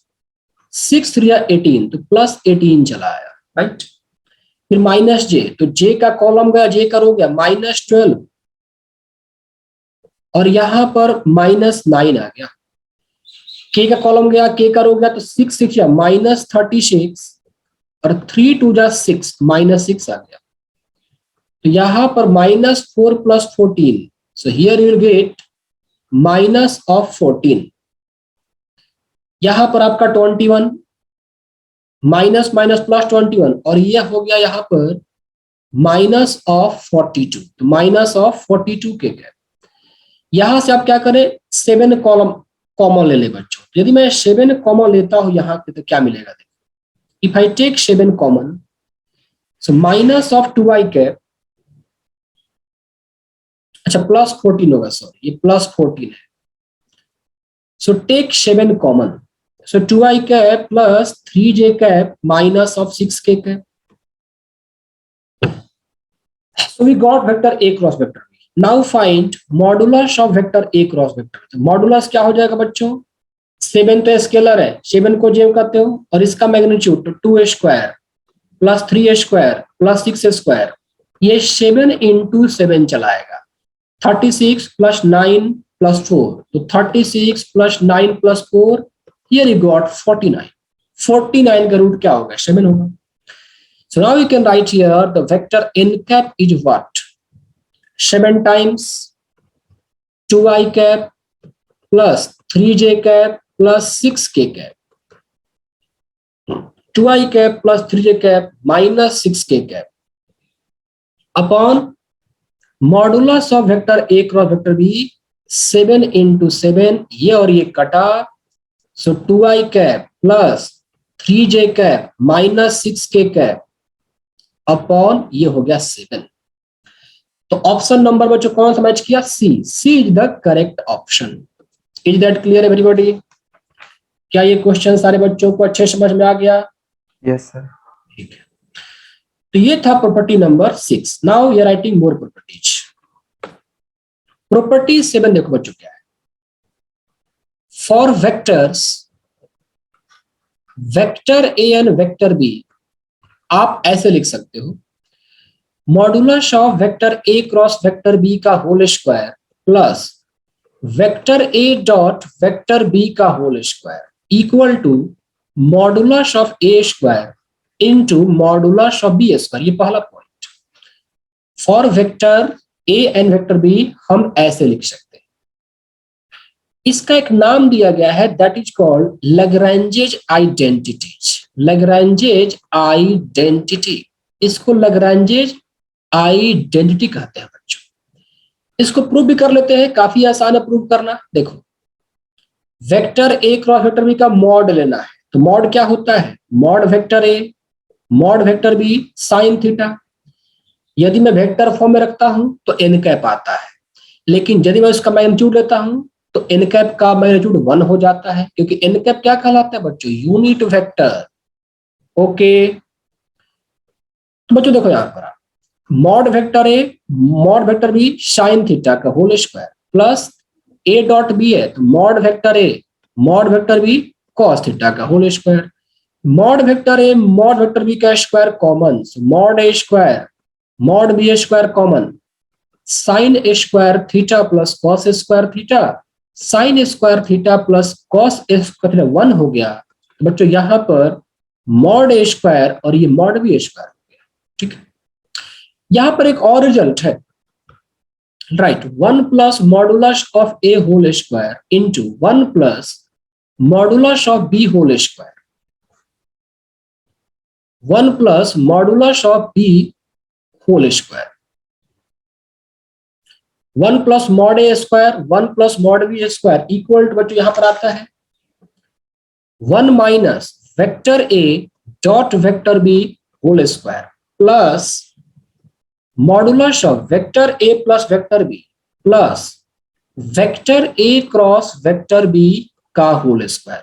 6 3 18, तो प्लस 18 चला आया, राइट। फिर माइनस जे, तो जे का कॉलम गया, जे का रो गया -12 और यहां पर -9 आ गया। के का कॉलम गया, के का रो गया, तो 6 6 या -36 और 3 2 जा 6, -6 आ गया। तो यहां पर -4 plus 14, so here you will get minus of 14। यहां पर आपका 21 माइनस माइनस प्लस 21 और ये हो गया यहां पर माइनस ऑफ 42, तो माइनस ऑफ 42 के कैप। यहां से आप क्या करें, 7 कॉलम कॉमन ले ले बच्चों। यदि मैं 7 कॉमन लेता हूं यहां पे तो क्या मिलेगा, देखो if I take 7 common, so minus of 2i cap, अच्छा प्लस 14 होगा, सॉरी ये प्लस 14 है। So take 7 common, so 2i cap plus 3j cap minus of 6k cap. So we got vector a cross vector b. Now find modulus of vector a cross vector. तो modulus क्या हो जाएगा बच्चों, 7 तो scalar है, 7 को j कहते हो, और इसका मैग्नीट्यूड तो 2a square plus 3a square plus 6a square, ये 7 into 7 चलाएगा। 36 प्लस 9 प्लस 4, तो 36 plus 9 plus 4, here you got 49. 49 का रूट क्या होगा, 7 होगा। So now you can write here the vector n cap is what, 7 times 2i cap plus 3j cap plus 6k cap, 2i cap plus 3j cap minus 6k cap upon modulus of vector a cross vector b, 7 into 7, ये और ये कटा, so 2i cap plus 3j cap minus 6k cap upon ये हो गया 7। तो option number बच्चों कौन सा मैच किया, C. C is the correct option. Is that clear everybody? क्या ये क्वेश्चन सारे बच्चों को अच्छे समझ में आ गया? Yes sir. ठीक है, तो ये था property number 6। Now we are writing more properties. Property 7 देखो बच्चों क्या है, for vectors vector A and vector B, आप ऐसे लिख सकते हो, modulus of vector A cross vector B का whole square plus vector A dot vector B का whole square equal to modulus of A square into modulus of B square. ये पहला point. For vector A and vector B हम ऐसे लिख सकते हैं, इसका एक नाम दिया गया है, that is called Lagrange's identities. Lagrange's identity, इसको लैग्रेंजेज आइडेंटिटी कहते हैं बच्चों। इसको प्रूव भी कर लेते हैं, काफी आसान है प्रूव करना। देखो, vector A cross vector B का मॉड लेना है, तो मॉड क्या होता है, mod vector A mod vector B sine theta. यदि मैं वेक्टर फॉर्म में रखता हूं तो एन कैप आता है, लेकिन यदि मैं उसका मैग्नीट्यूड लेता हूं तो एन कैप का मैग्नीट्यूड 1 हो जाता है, क्योंकि एन कैप क्या कहलाता है बच्चों, यूनिट वेक्टर। ओके, तो बच्चों देखो यहां पर mod vector A mod vector B sine theta का whole square plus A dot B है, तो mod vector A mod vector B cos theta का whole square. Mod vector A mod vector B का square common, mod A square mod B square common, sine square theta plus cos square theta, sine square theta plus cos square theta 1 हो गया। तो बच्चों यहां पर mod A square और ये mod B square हो गया। ठीक है, यहां पर एक और रिजल्ट है, right, 1 plus modulus of A whole square into 1 plus modulus of B whole square, 1 plus modulus of B whole square, 1 plus mod A square, 1 plus mod B square equal to बच्चों यहां पर आता है 1 minus vector A dot vector B whole square plus modulus of vector A plus vector B plus vector A cross vector B का whole square.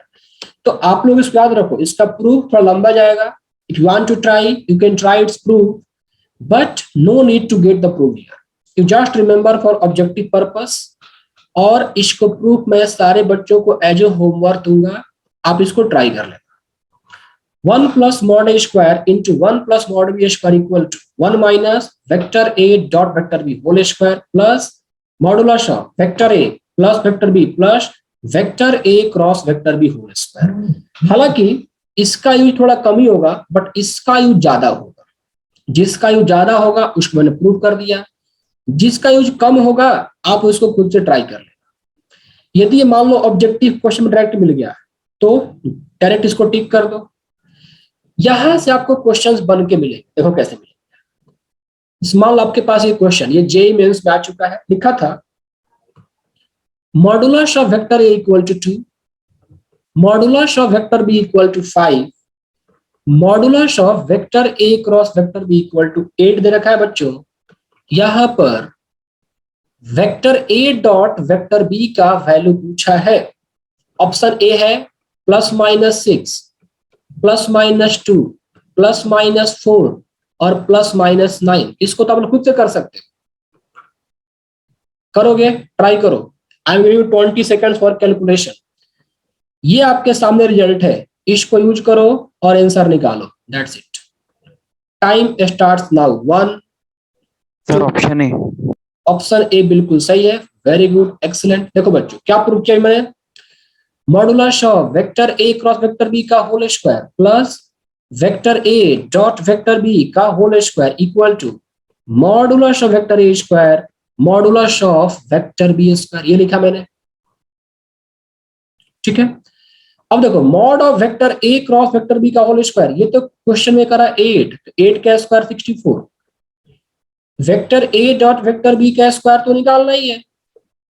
तो आप लोग इसको याद रखो, इसका प्रूफ थोड़ा लंबा जाएगा। If you want to try you can try its proof, but no need to get the proof here, you just remember for objective purpose. और इसको प्रूफ मैं सारे बच्चों को एज ए होमवर्क दूंगा, आप इसको ट्राई कर लेना। 1 plus mod A square into 1 plus mod B square equal to 1 minus vector A dot vector B whole square plus modulus of vector A plus vector B plus vector A cross vector B whole square. हालांकि इसका use थोड़ा कम ही होगा, but इसका use ज्यादा होगा। जिसका use ज्यादा होगा उसको मैंने प्रूव कर दिया, जिसका यूज कम होगा आप उसको खुद से ट्राई कर लेना। यदि मान लो ऑब्जेक्टिव क्वेश्चन डायरेक्ट मिल गया तो डायरेक्ट इसको टिक कर दो। यहां से आपको क्वेश्चंस बन के मिले, देखो कैसे मिले। मान लो आपके पास ये क्वेश्चन, ये जेईई मेंस में आ चुका है, लिखा था modulus of vector A equal to 2, modulus of vector B equal to 5, modulus of vector A cross vector B equal to 8 दे रखा है बच्चों। यहां पर vector A dot vector B का वैल्यू पूछा है। ऑप्शन ए है +-6, +-2, +-4 और +-9। इसको तो आप लोग खुद से कर सकते हो, करोगे? ट्राई करो। I am giving 20 seconds for calculation. ये आपके सामने रिजल्ट है, इसको यूज करो और आंसर निकालो। That's it. Time starts now. 1 sir option A. Option A बिल्कुल सही है, वेरी गुड, एक्सीलेंट। देखो बच्चों क्या प्रूव किया मैंने, modulus of vector A cross vector B का whole square plus vector A dot vector B का whole square equal to modulus of vector A square modulus of vector B square, ये लिखा मैंने। ठीक है, अब देखो mod of vector A cross vector B का होल स्क्वायर, ये तो क्वेश्चन में करा 8, 8 का square 64, vector A dot vector B का स्क्वायर तो निकालना ही है।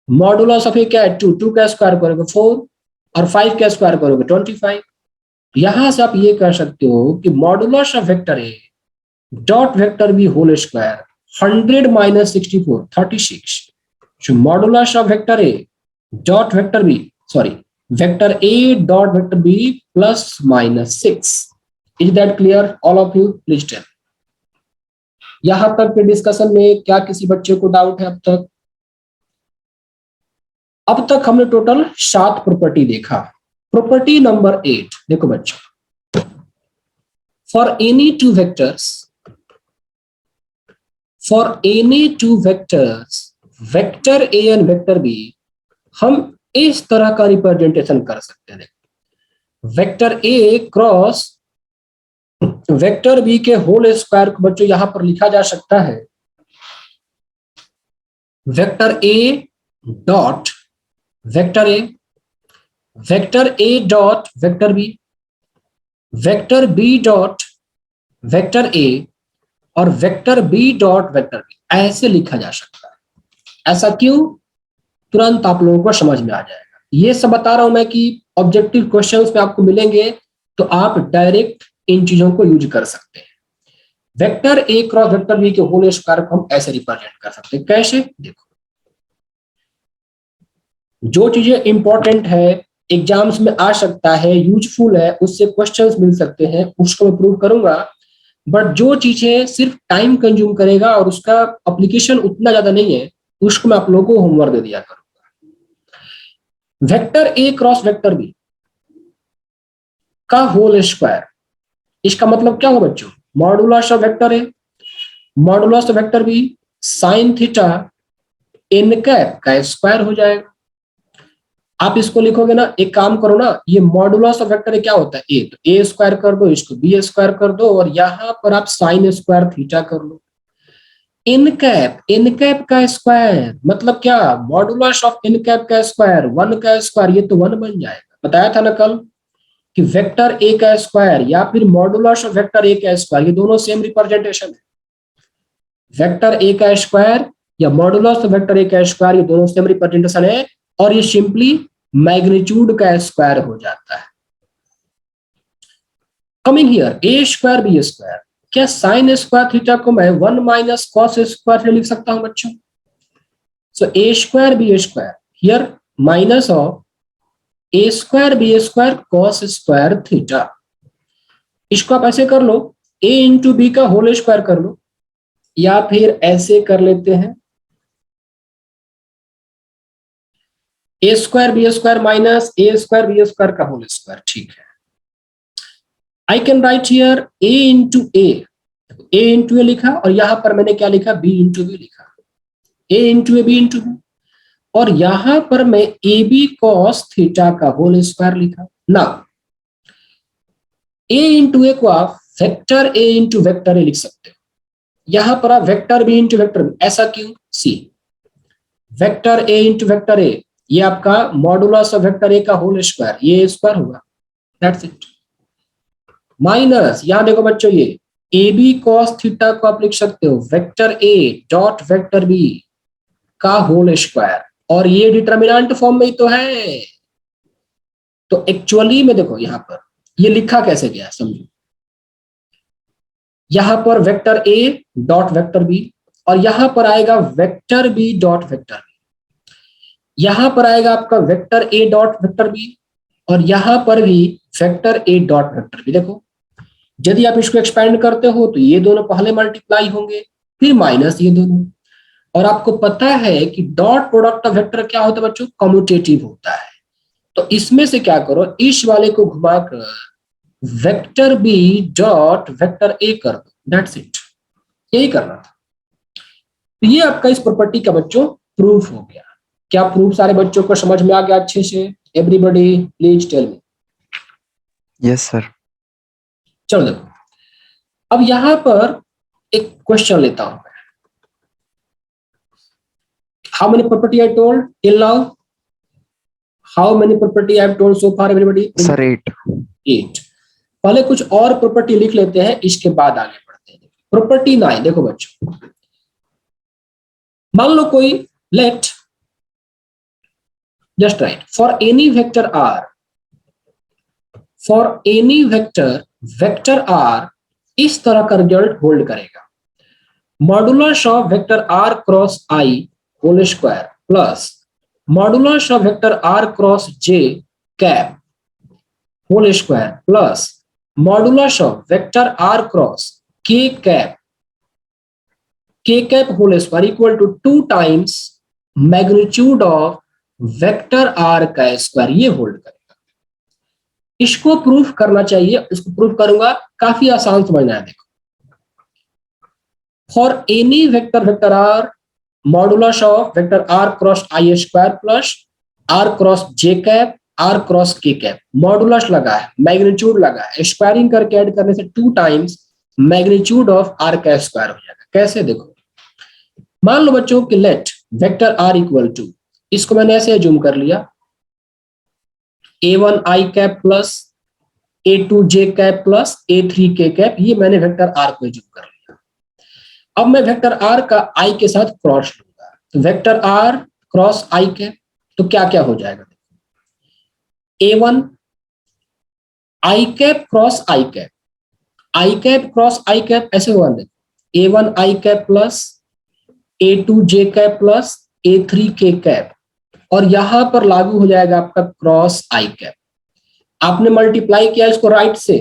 मॉडुलस ऑफ ए क्या है 2, 2 का स्क्वायर करोगे 4 और 5 का स्क्वायर करोगे 25। यहां से आप ये कह सकते हो कि modulus of vector A dot vector B whole square 100 minus 64 36। So modulus of vector A dot vector B, sorry vector A dot vector B +-6। Is that clear all of you? Please tell. यहां तक के discussion में क्या किसी बच्चे को doubt है अब तक? अब तक हमने टोटल 7 प्रॉपर्टी देखा। प्रॉपर्टी नंबर 8 देखो बच्चों, for any two vectors vector A and vector B, हम इस तरह का रिप्रेजेंटेशन कर सकते हैं। Vector A cross vector B के होल स्क्वायर को बच्चों यहां पर लिखा जा सकता है vector A dot vector A dot vector B dot vector A और vector B dot vector B, ऐसे लिखा जा सकता है। ऐसा क्यों? तुरंत आप लोगों को समझ में आ जाएगा। ये सब बता रहा हूं मैं कि ऑब्जेक्टिव क्वेश्चंस में आपको मिलेंगे तो आप डायरेक्ट इन चीजों को यूज कर सकते हैं। Vector A cross vector B के होल स्क्वायर को हम ऐसे रिप्रेजेंट कर सकते हैं। कैसे? देखो, जो चीजें इंपॉर्टेंट है, एग्जाम्स में आ सकता है, यूजफुल है, उससे क्वेश्चंस मिल सकते हैं, उसको मैं प्रूव करूंगा। बट जो चीजें सिर्फ टाइम कंज्यूम करेगा और उसका एप्लीकेशन उतना ज्यादा नहीं है, उसको मैं आप लोगों को होमवर्क दे दिया करूंगा। Vector A cross vector B का होल स्क्वायर, इसका मतलब क्या होगा बच्चों? Modulus of vector A modulus of vector B sine theta N cap का स्क्वायर हो जाएगा। आप इसको लिखोगे ना, एक काम करो ना, ये मॉडुलस ऑफ वेक्टर क्या होता है? ए, तो ए स्क्वायर कर दो, इसको बी स्क्वायर कर दो और यहां पर आप साइन स्क्वायर थीटा कर लो। एन कैप का स्क्वायर मतलब क्या? मॉडुलस ऑफ एन कैप का स्क्वायर 1 का स्क्वायर, ये तो 1 बन जाएगा। बताया था ना कल कि वेक्टर ए का स्क्वायर या फिर मॉडुलस ऑफ वेक्टर ए का स्क्वायर, ये दोनों सेम रिप्रेजेंटेशन है। वेक्टर ए का स्क्वायर या मॉडुलस ऑफ वेक्टर ए का स्क्वायर, ये दोनों सेम रिप्रेजेंटेशन है, और ये सिंपली मैग्नीट्यूड का स्क्वायर हो जाता है। Coming here, A square B square, क्या साइन स्क्वायर थीटा को मैं 1 माइनस कॉस स्क्वायर से लिख सकता हूं बच्चों? So A square B square here minus of A square B square cos square theta. इसको आप ऐसे कर लो, ए इंटू बी का होल स्क्वायर कर लो, या फिर ऐसे कर लेते हैं A square B square minus A square B square का होल स्क्वायर। ठीक है, I can write here A into A लिखा, और यहां पर मैंने क्या लिखा, बी इंटू बी लिखा, A into A B into B, और यहां पर मैं ए बी कॉस थीटा का होल स्क्वायर लिखा ना। ए इंटू ए को आप vector A into vector A लिख सकते हो, यहां पर आप vector B into vector B, ऐसा क्यों? See, vector A into vector A, ये आपका मॉडुलस ऑफ वेक्टर ए का होल स्क्वायर, ये स्क्वायर होगा, दैट्स इट। माइनस, यहां देखो बच्चों, ये ए बी कॉस थीटा को आप लिख सकते हो vector A dot vector B का होल स्क्वायर, और ये डिटर्मिनेंट फॉर्म में ही तो है। तो एक्चुअली में देखो यहां पर ये लिखा कैसे गया है, समझो। यहां पर vector A dot vector B, और यहां पर आएगा vector B dot vector B, यहां पर आएगा आपका vector A dot vector B, और यहां पर भी vector A dot vector B. देखो, यदि आप इसको एक्सपेंड करते हो तो ये दोनों पहले मल्टीप्लाई होंगे, फिर माइनस ये दोनों, और आपको पता है कि डॉट प्रोडक्ट ऑफ वेक्टर क्या होता है बच्चों, कम्यूटेटिव होता है। तो इसमें से क्या करो, इस वाले को घुमाकर vector B dot vector A कर दो, दैट्स इट, यही करना था। तो ये आपका इस प्रॉपर्टी का बच्चों प्रूफ हो गया। क्या प्रूफ सारे बच्चों को समझ में आ गया अच्छे से? Everybody please tell me. Yes sir. चलो देखो, अब यहां पर एक क्वेश्चन लेता हूं मैं। How many property I told till now? How many property I have told so far everybody? Sir 8। 8। पहले कुछ और प्रॉपर्टी लिख लेते हैं, इसके बाद आगे बढ़ते हैं। प्रॉपर्टी 9 देखो बच्चों, मान लो कोई let just write for any vector R, for any vector R इस तरह का रिजल्ट होल्ड करेगा, modulus of vector R cross I whole square plus modulus of vector R cross J cap whole square plus modulus of vector R cross K cap whole square equal to 2 times magnitude of vector R का square, ये hold करेगा। इसको proof करना चाहिए, इसको proof करूंगा, काफी आसान समझना है। देखो, for any vector R modulus of vector R cross I square plus R cross J cap R cross K cap, modulus लगा है, मैग्नीट्यूड लगा है, स्क्वायरिंग करके ऐड करने से 2 टाइम्स मैग्नीट्यूड ऑफ आर का स्क्वायर हो जाएगा। कैसे? देखो, मान लो बच्चों कि let vector R equal to, इसको मैंने ऐसे जूम कर लिया, a1 I cap plus a2 J cap plus a3 K cap, ये मैंने वेक्टर आर को जूम कर लिया। अब मैं वेक्टर आर का आई के साथ क्रॉस लूंगा, तो vector R cross I cap, तो क्या क्या हो जाएगा? a1 I cap cross I cap, I cap cross I cap ऐसे हुआ, देखो a1 I cap plus a2 J cap plus a3 K cap, और यहां पर लागू हो जाएगा आपका क्रॉस आई कैप। आपने मल्टीप्लाई किया इसको राइट से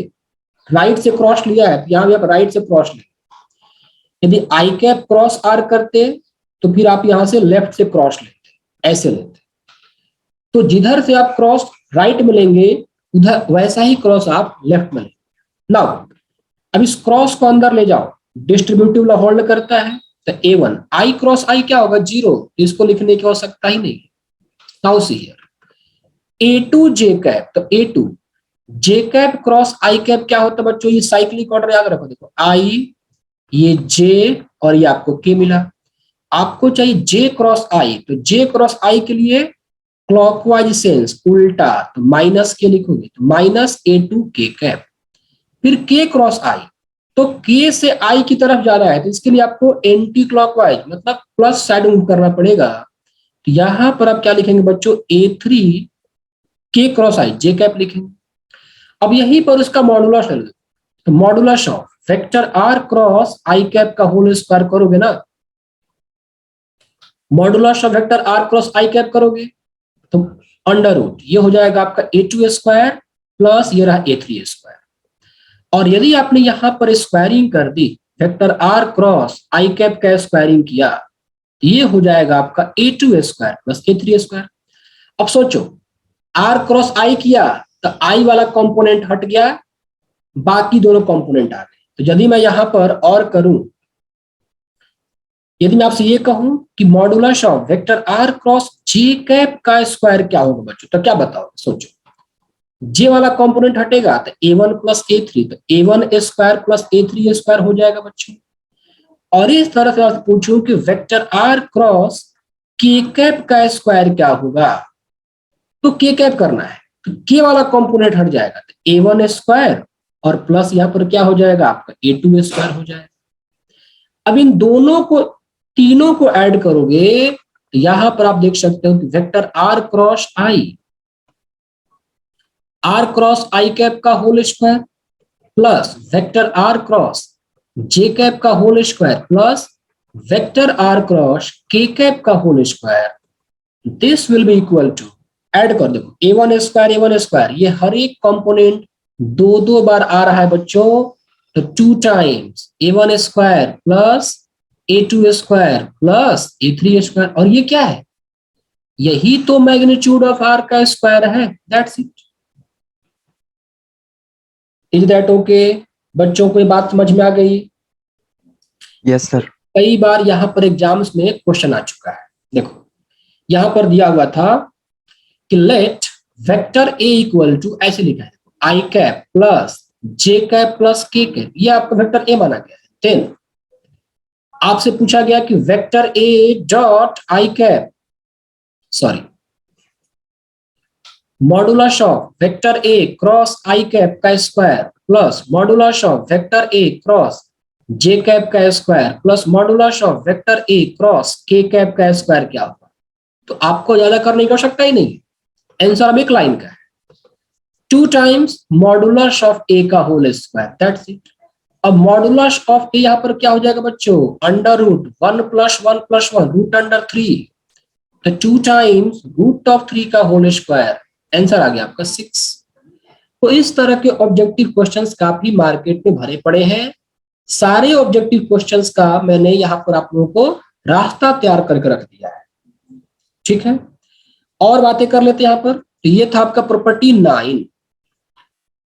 क्रॉस लिया है, यहां भी आप राइट से क्रॉस ले। यदि आई कैप क्रॉस आर करते तो फिर आप यहां से लेफ्ट से क्रॉस लेते, ऐसे लेते। तो जिधर से आप क्रॉस राइट में लेंगे उधर वैसा ही क्रॉस आप लेफ्ट में लेंगे। नाउ अब इस क्रॉस को अंदर ले जाओ, डिस्ट्रीब्यूटिव लॉ होल्ड करता है, तो a1 आई क्रॉस आई क्या होगा? 0, इसको लिखने की आवश्यकता ही नहीं। Now see here a2 J cap, तो a2 J cap cross I cap क्या होता है बच्चों? ये साइक्लिक ऑर्डर याद रखो, देखो आई, ये जे, और ये आपको के मिला। आपको चाहिए जे क्रॉस आई, तो जे क्रॉस आई के लिए क्लॉकवाइज सेंस उल्टा, तो माइनस के लिखोगे तो minus A to K cap, फिर के क्रॉस आई, तो के से आई की तरफ जाना है तो इसके लिए आपको एंटी क्लॉकवाइज मतलब प्लस साइड मूव करना पड़ेगा। तो यहां पर आप क्या लिखेंगे बच्चों, ए3 के क्रॉस आई जे कैप लिखेंगे। अब यहीं पर उसका मॉडुलस है, तो modulus of vector R cross I cap का होल स्क्वायर करोगे ना, modulus of vector R cross I cap करोगे तो अंडर रूट ये हो जाएगा आपका ए2 स्क्वायर प्लस ये रहा ए3 स्क्वायर। और यदि आपने यहां पर स्क्वायरिंग कर दी, vector R cross I cap का स्क्वायरिंग किया, ये हो जाएगा आपका ए2 स्क्वायर प्लस ए3 स्क्वायर। अब सोचो आर क्रॉस आई किया तो आई वाला कंपोनेंट हट गया, बाकी दोनों कंपोनेंट आ गए। तो यदि मैं यहां पर और करूं, यदि मैं आपसे ये कहूं कि modulus of vector R cross J cap का स्क्वायर क्या होगा बच्चों, तो क्या बताओ, सोचो जे वाला कंपोनेंट हटेगा तो a1 प्लस ए3, तो a1 स्क्वायर प्लस ए3 स्क्वायर हो जाएगा बच्चों। और इस तरह से आपसे पूछूं कि vector R cross K cap का स्क्वायर क्या होगा, तो के कैप करना है तो के वाला कंपोनेंट हट जाएगा तो a1 स्क्वायर और प्लस यहां पर क्या हो जाएगा आपका a2 स्क्वायर हो जाएगा। अब इन दोनों को तीनों को ऐड करोगे तो यहां पर आप देख सकते हो कि vector R cross I cap का whole square plus vector R cross J cap का whole square plus vector R cross K cap का whole square, this will be equal to, add कर दो ए1 स्क्वायर, ये हर एक component दो दो बार आ रहा है बच्चों, तो 2 times A1 square plus A2 square plus ए3 स्क्वायर। और ये क्या है, यही तो मैग्नीट्यूड ऑफ आर का स्क्वायर है, that's it. Is that okay बच्चों को, ये बात समझ में आ गई? Yes sir. कई बार यहां पर एग्जाम्स में क्वेश्चन आ चुका है, देखो यहां पर दिया हुआ था कि let vector A equal to, ऐसे लिखा है I cap plus J cap plus K cap, ये आपका वेक्टर ए माना गया है। देन आपसे पूछा गया कि vector A dot I cap, sorry modulus of vector A cross I cap का square plus modulus of vector A cross J cap का square plus modulus of vector A cross K cap का square क्या होगा। तो आपको ज्यादा करने की आवश्यकता ही नहीं, आंसर अब एक लाइन का है, 2 टाइम्स मॉडुलस ऑफ ए का होल स्क्वायर, दैट्स इट। अब मॉडुलस ऑफ ए यहां पर क्या हो जाएगा बच्चों, under root 1 plus 1 plus 1 root under 3, तो 2 टाइम्स रूट ऑफ 3 का होल स्क्वायर, आंसर आ गया आपका 6। तो इस तरह के ऑब्जेक्टिव क्वेश्चंस काफी मार्केट में भरे पड़े हैं। सारे ऑब्जेक्टिव क्वेश्चंस का मैंने यहाँ पर आप लोगों को रास्ता तैयार करके रख दिया है, ठीक है। और बातें कर लेते हैं यहाँ पर। तो ये था आपका प्रॉपर्टी 9।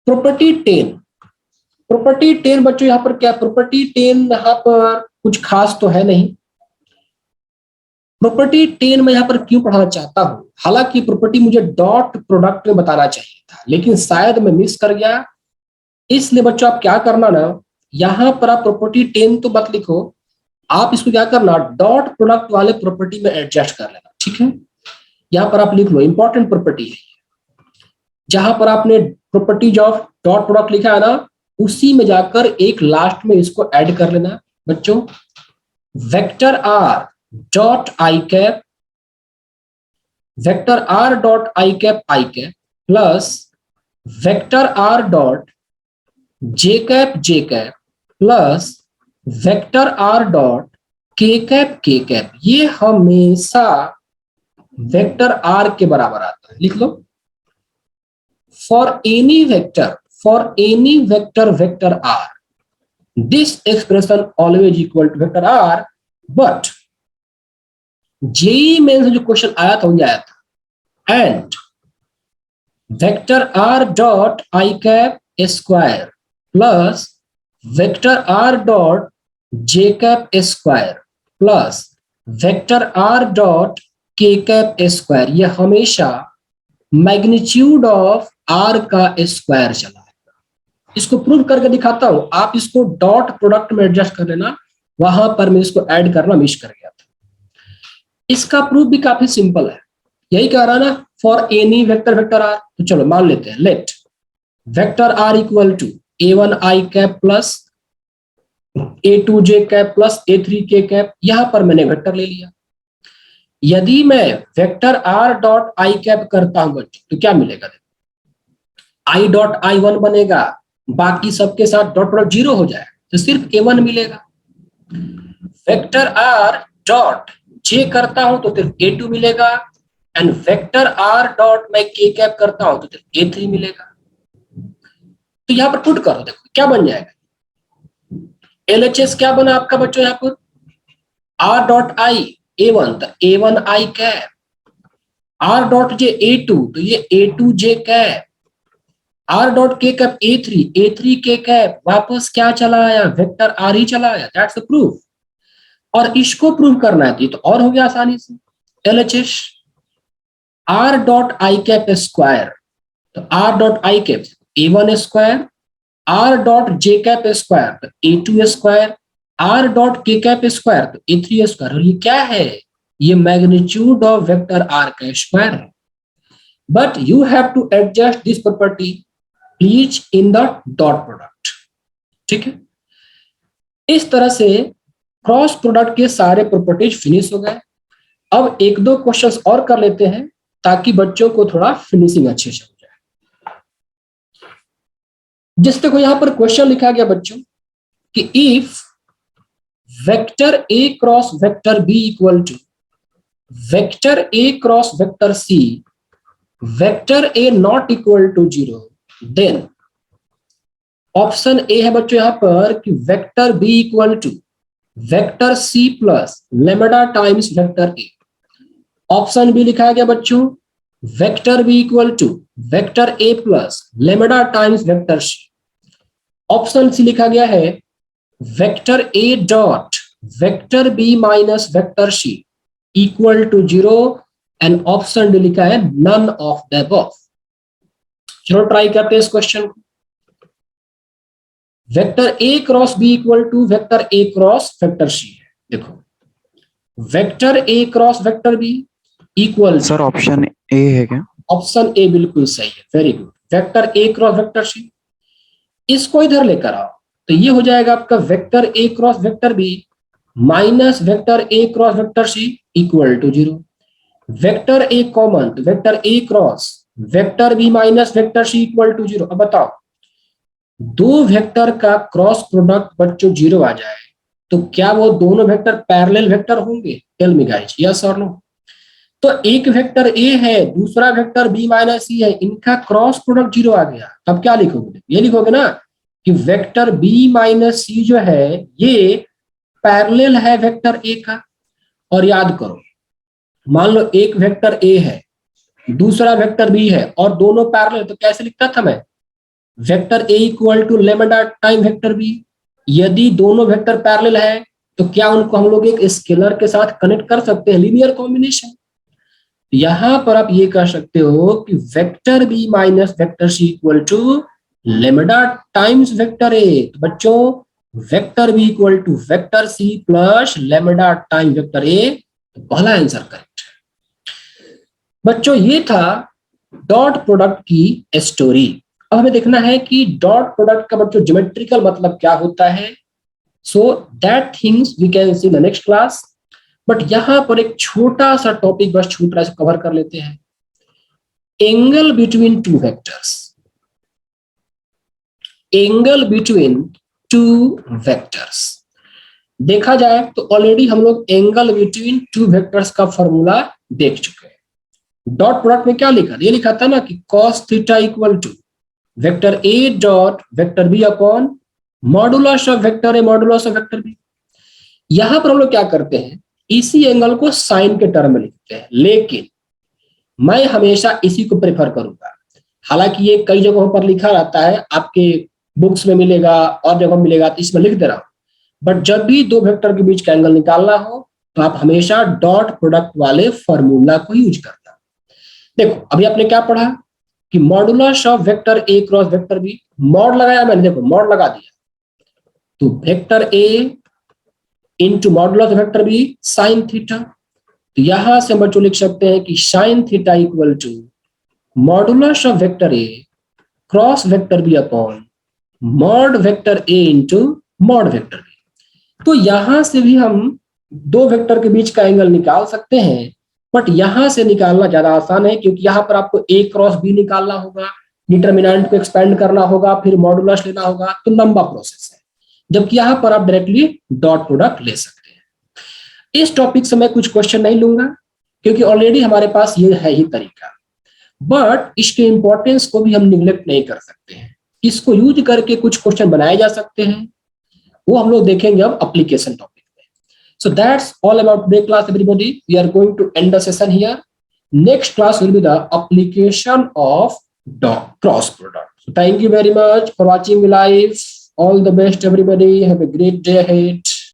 प्रॉपर्टी 10, प्रॉपर्टी 10 बच्चों यहाँ पर क्या, प्रॉपर्टी 10 यहाँ पर कुछ खास तो है नहीं। प्रॉपर्टी 10 में यहाँ पर क्यों पढ़ाना चाहता हूं, हालांकि प्रॉपर्टी मुझे डॉट प्रोडक्ट में बताना चाहिए था लेकिन शायद मैं मिस कर गया, इसलिए बच्चों आप क्या करना ना, यहां पर आप प्रॉपर्टी 10 तो मत लिखो, आप इसको क्या करना डॉट प्रोडक्ट वाले प्रॉपर्टी में एडजस्ट कर लेना, ठीक है। यहां पर आप लिख लो, इंपॉर्टेंट प्रॉपर्टी है, जहां पर आपने प्रॉपर्टीज ऑफ डॉट प्रोडक्ट लिखा है ना, उसी में जाकर एक लास्ट में इसको ऐड कर लेना बच्चों। Vector R dot I cap, vector R dot I cap plus vector R dot J cap plus vector R dot K cap, ये हमेशा वेक्टर आर के बराबर आता है, लिख लो। For any vector vector R, this expression always equal to vector R, but JEE mains में जो क्वेश्चन आया था वो आया था, and vector R dot I cap square plus vector R dot J cap square plus vector R dot K cap square, ये हमेशा magnitude of R का स्क्वायर चला है। इसको प्रूव करके दिखाता हूं, आप इसको डॉट प्रोडक्ट में एडजस्ट कर लेना, वहां पर मैं इसको ऐड करना मिस कर गया था। इसका प्रूफ भी काफी सिंपल है, यही कह रहा ना, for any vector vector R. तो चलो मान लेते हैं, let vector R equal to a1i cap plus a2j cap plus a3k cap. यहां पर मैंने वेक्टर ले लिया। यदि मैं vector r dot I cap करता हूं बच्चों तो क्या मिलेगा, देखो i डॉट i1 बनेगा, बाकी सबके साथ डॉट प्रोडक्ट 0 हो जाएगा, तो सिर्फ a1 मिलेगा। वेक्टर r डॉट j करता हूं तो सिर्फ a2 मिलेगा, एंड वेक्टर r डॉट मैं k कैप करता हूं तो सिर्फ a3 मिलेगा। तो यहां पर पुट करो, देखो क्या बन जाएगा, LHS क्या बना आपका बच्चों, यहां पर r डॉट i a1 तो a1 i cap, r dot j a2 तो ये a2 j cap, r dot k cap a3 k cap, वापस क्या चला आया, वेक्टर r ही चला आया। That's the proof. और इसको प्रूव करना है तो और हो गया आसानी से, LHS r dot I cap square, तो r dot I cap a1 square, r dot j cap square तो a2 square, r dot k cap square तो a3 स्क्वायर। और ये क्या है, ये मैग्नीट्यूड ऑफ वेक्टर r का स्क्वायर है। But you have to adjust this property please in the dot product. ठीक है, इस तरह से क्रॉस प्रोडक्ट के सारे प्रॉपर्टीज फिनिश हो गए। अब एक दो क्वेश्चंस और कर लेते हैं ताकि बच्चों को थोड़ा फिनिशिंग अच्छे से हो जाए। जिस तक यहां पर क्वेश्चन लिखा गया बच्चों कि if vector a cross vector b equal to vector a cross vector c, vector a not equal to 0, then option A है बच्चों यहां पर कि vector b equal to vector c plus lambda times vector a। Option B लिखा गया बच्चों vector b equal to vector a plus lambda times vector c। Option C लिखा गया है vector a dot vector b minus vector c equal to 0, and option D लिखा है none of the above. चलो try करते हैं इस question को। Vector a cross b equal to vector a cross vector c है। देखो vector a cross vector b equal, sir option A है क्या? ऑप्शन ए बिल्कुल सही है, very good. Vector a cross vector c, इसको इधर लेकर आओ तो ये हो जाएगा आपका vector a cross vector b minus vector a cross vector c equal to 0। Vector a common तो vector a cross vector b minus vector c equal to 0। अब बताओ दो वेक्टर का क्रॉस प्रोडक्ट बच्चों 0 आ जाए तो क्या वो दोनों वेक्टर पैरेलल वेक्टर होंगे? टेल मी गाइस, यस और नो। तो एक वेक्टर a है, दूसरा वेक्टर b माइनस c है, इनका क्रॉस प्रोडक्ट 0 आ गया, तब क्या लिखोगे? ये लिखोगे ना कि वेक्टर b माइनस c जो है ये पैरेलल है वेक्टर a का। और याद करो, मान लो एक वेक्टर a है, दूसरा वेक्टर b है और दोनों पैरेलल, तो कैसे लिखता था मैं? Vector a equal to lambda time vector b। यदि दोनों वेक्टर पैरेलल है तो क्या उनको हम लोग एक स्केलर के साथ कनेक्ट कर सकते हैं, लीनियर कॉम्बिनेशन। यहां पर आप ये कह सकते हो कि vector b minus vector c equal to lambda times vector a। तो बच्चों vector b equal to vector c plus lambda time vector a, तो पहला आंसर करेक्ट है। बच्चों ये था डॉट प्रोडक्ट की स्टोरी। अब हमें देखना है कि डॉट प्रोडक्ट का बच्चों ज्योमेट्रिकल मतलब क्या होता है। So that things we can see in the next class. But यहां पर एक छोटा सा टॉपिक बस छूट रहा है, कवर कर लेते हैं। Angle between two vectors, angle between two vectors. देखा जाए तो ऑलरेडी हम लोग एंगल बिटवीन टू वेक्टर्स का फॉर्मूला देख चुके हैं। डॉट प्रोडक्ट में क्या लिखा, ये लिखा था ना कि cos theta equal to vector a dot vector b upon modulus of vector a modulus of vector b। यहां पर हम लोग क्या करते हैं, इसी एंगल को साइन के टर्म में लिखते हैं, लेकिन मैं हमेशा इसी को प्रेफर करूंगा। हालांकि ये कई जगहों पर लिखा रहता है, आपके बुक्स में मिलेगा और जगह मिलेगा, तो इसमें लिख दे रहा हूं। बट जब भी दो वेक्टर के बीच का एंगल निकालना हो तो आप हमेशा डॉट प्रोडक्ट वाले फॉर्मूला को यूज करना। देखो अभी आपने क्या पढ़ा कि modulus of vector a cross vector b, mod लगाया मैंने, देखो मॉड लगा दिया तो vector a into modulus vector b sine theta. तो यहां से हम बच्चों लिख सकते हैं कि sine theta equal to modulus of vector A cross vector B upon mod vector A into mod vector B. तो यहां से भी हम दो वेक्टर के बीच का एंगल निकाल सकते हैं, बट यहां से निकालना ज्यादा आसान है क्योंकि यहां पर आपको ए क्रॉस बी निकालना होगा, डिटरमिनेंट को एक्सपेंड करना होगा, फिर मॉडुलस लेना होगा, तो लंबा प्रोसेस है। जबकि यहां पर आप डायरेक्टली डॉट प्रोडक्ट ले सकते हैं। इस टॉपिक से मैं कुछ क्वेश्चन नहीं लूंगा क्योंकि ऑलरेडी हमारे पास ये है ही तरीका, बट इसके इंपॉर्टेंस को भी हम निग्लेक्ट नहीं कर सकते हैं। इसको यूज करके कुछ क्वेश्चन बनाए जा सकते हैं, वो हम लोग देखेंगे अब एप्लीकेशन टॉपिक में। So that's all about today class everybody. We are going to end the session here. Next class will be the application of cross product. So thank you very much for watching me live. All the best everybody. Have a great day ahead.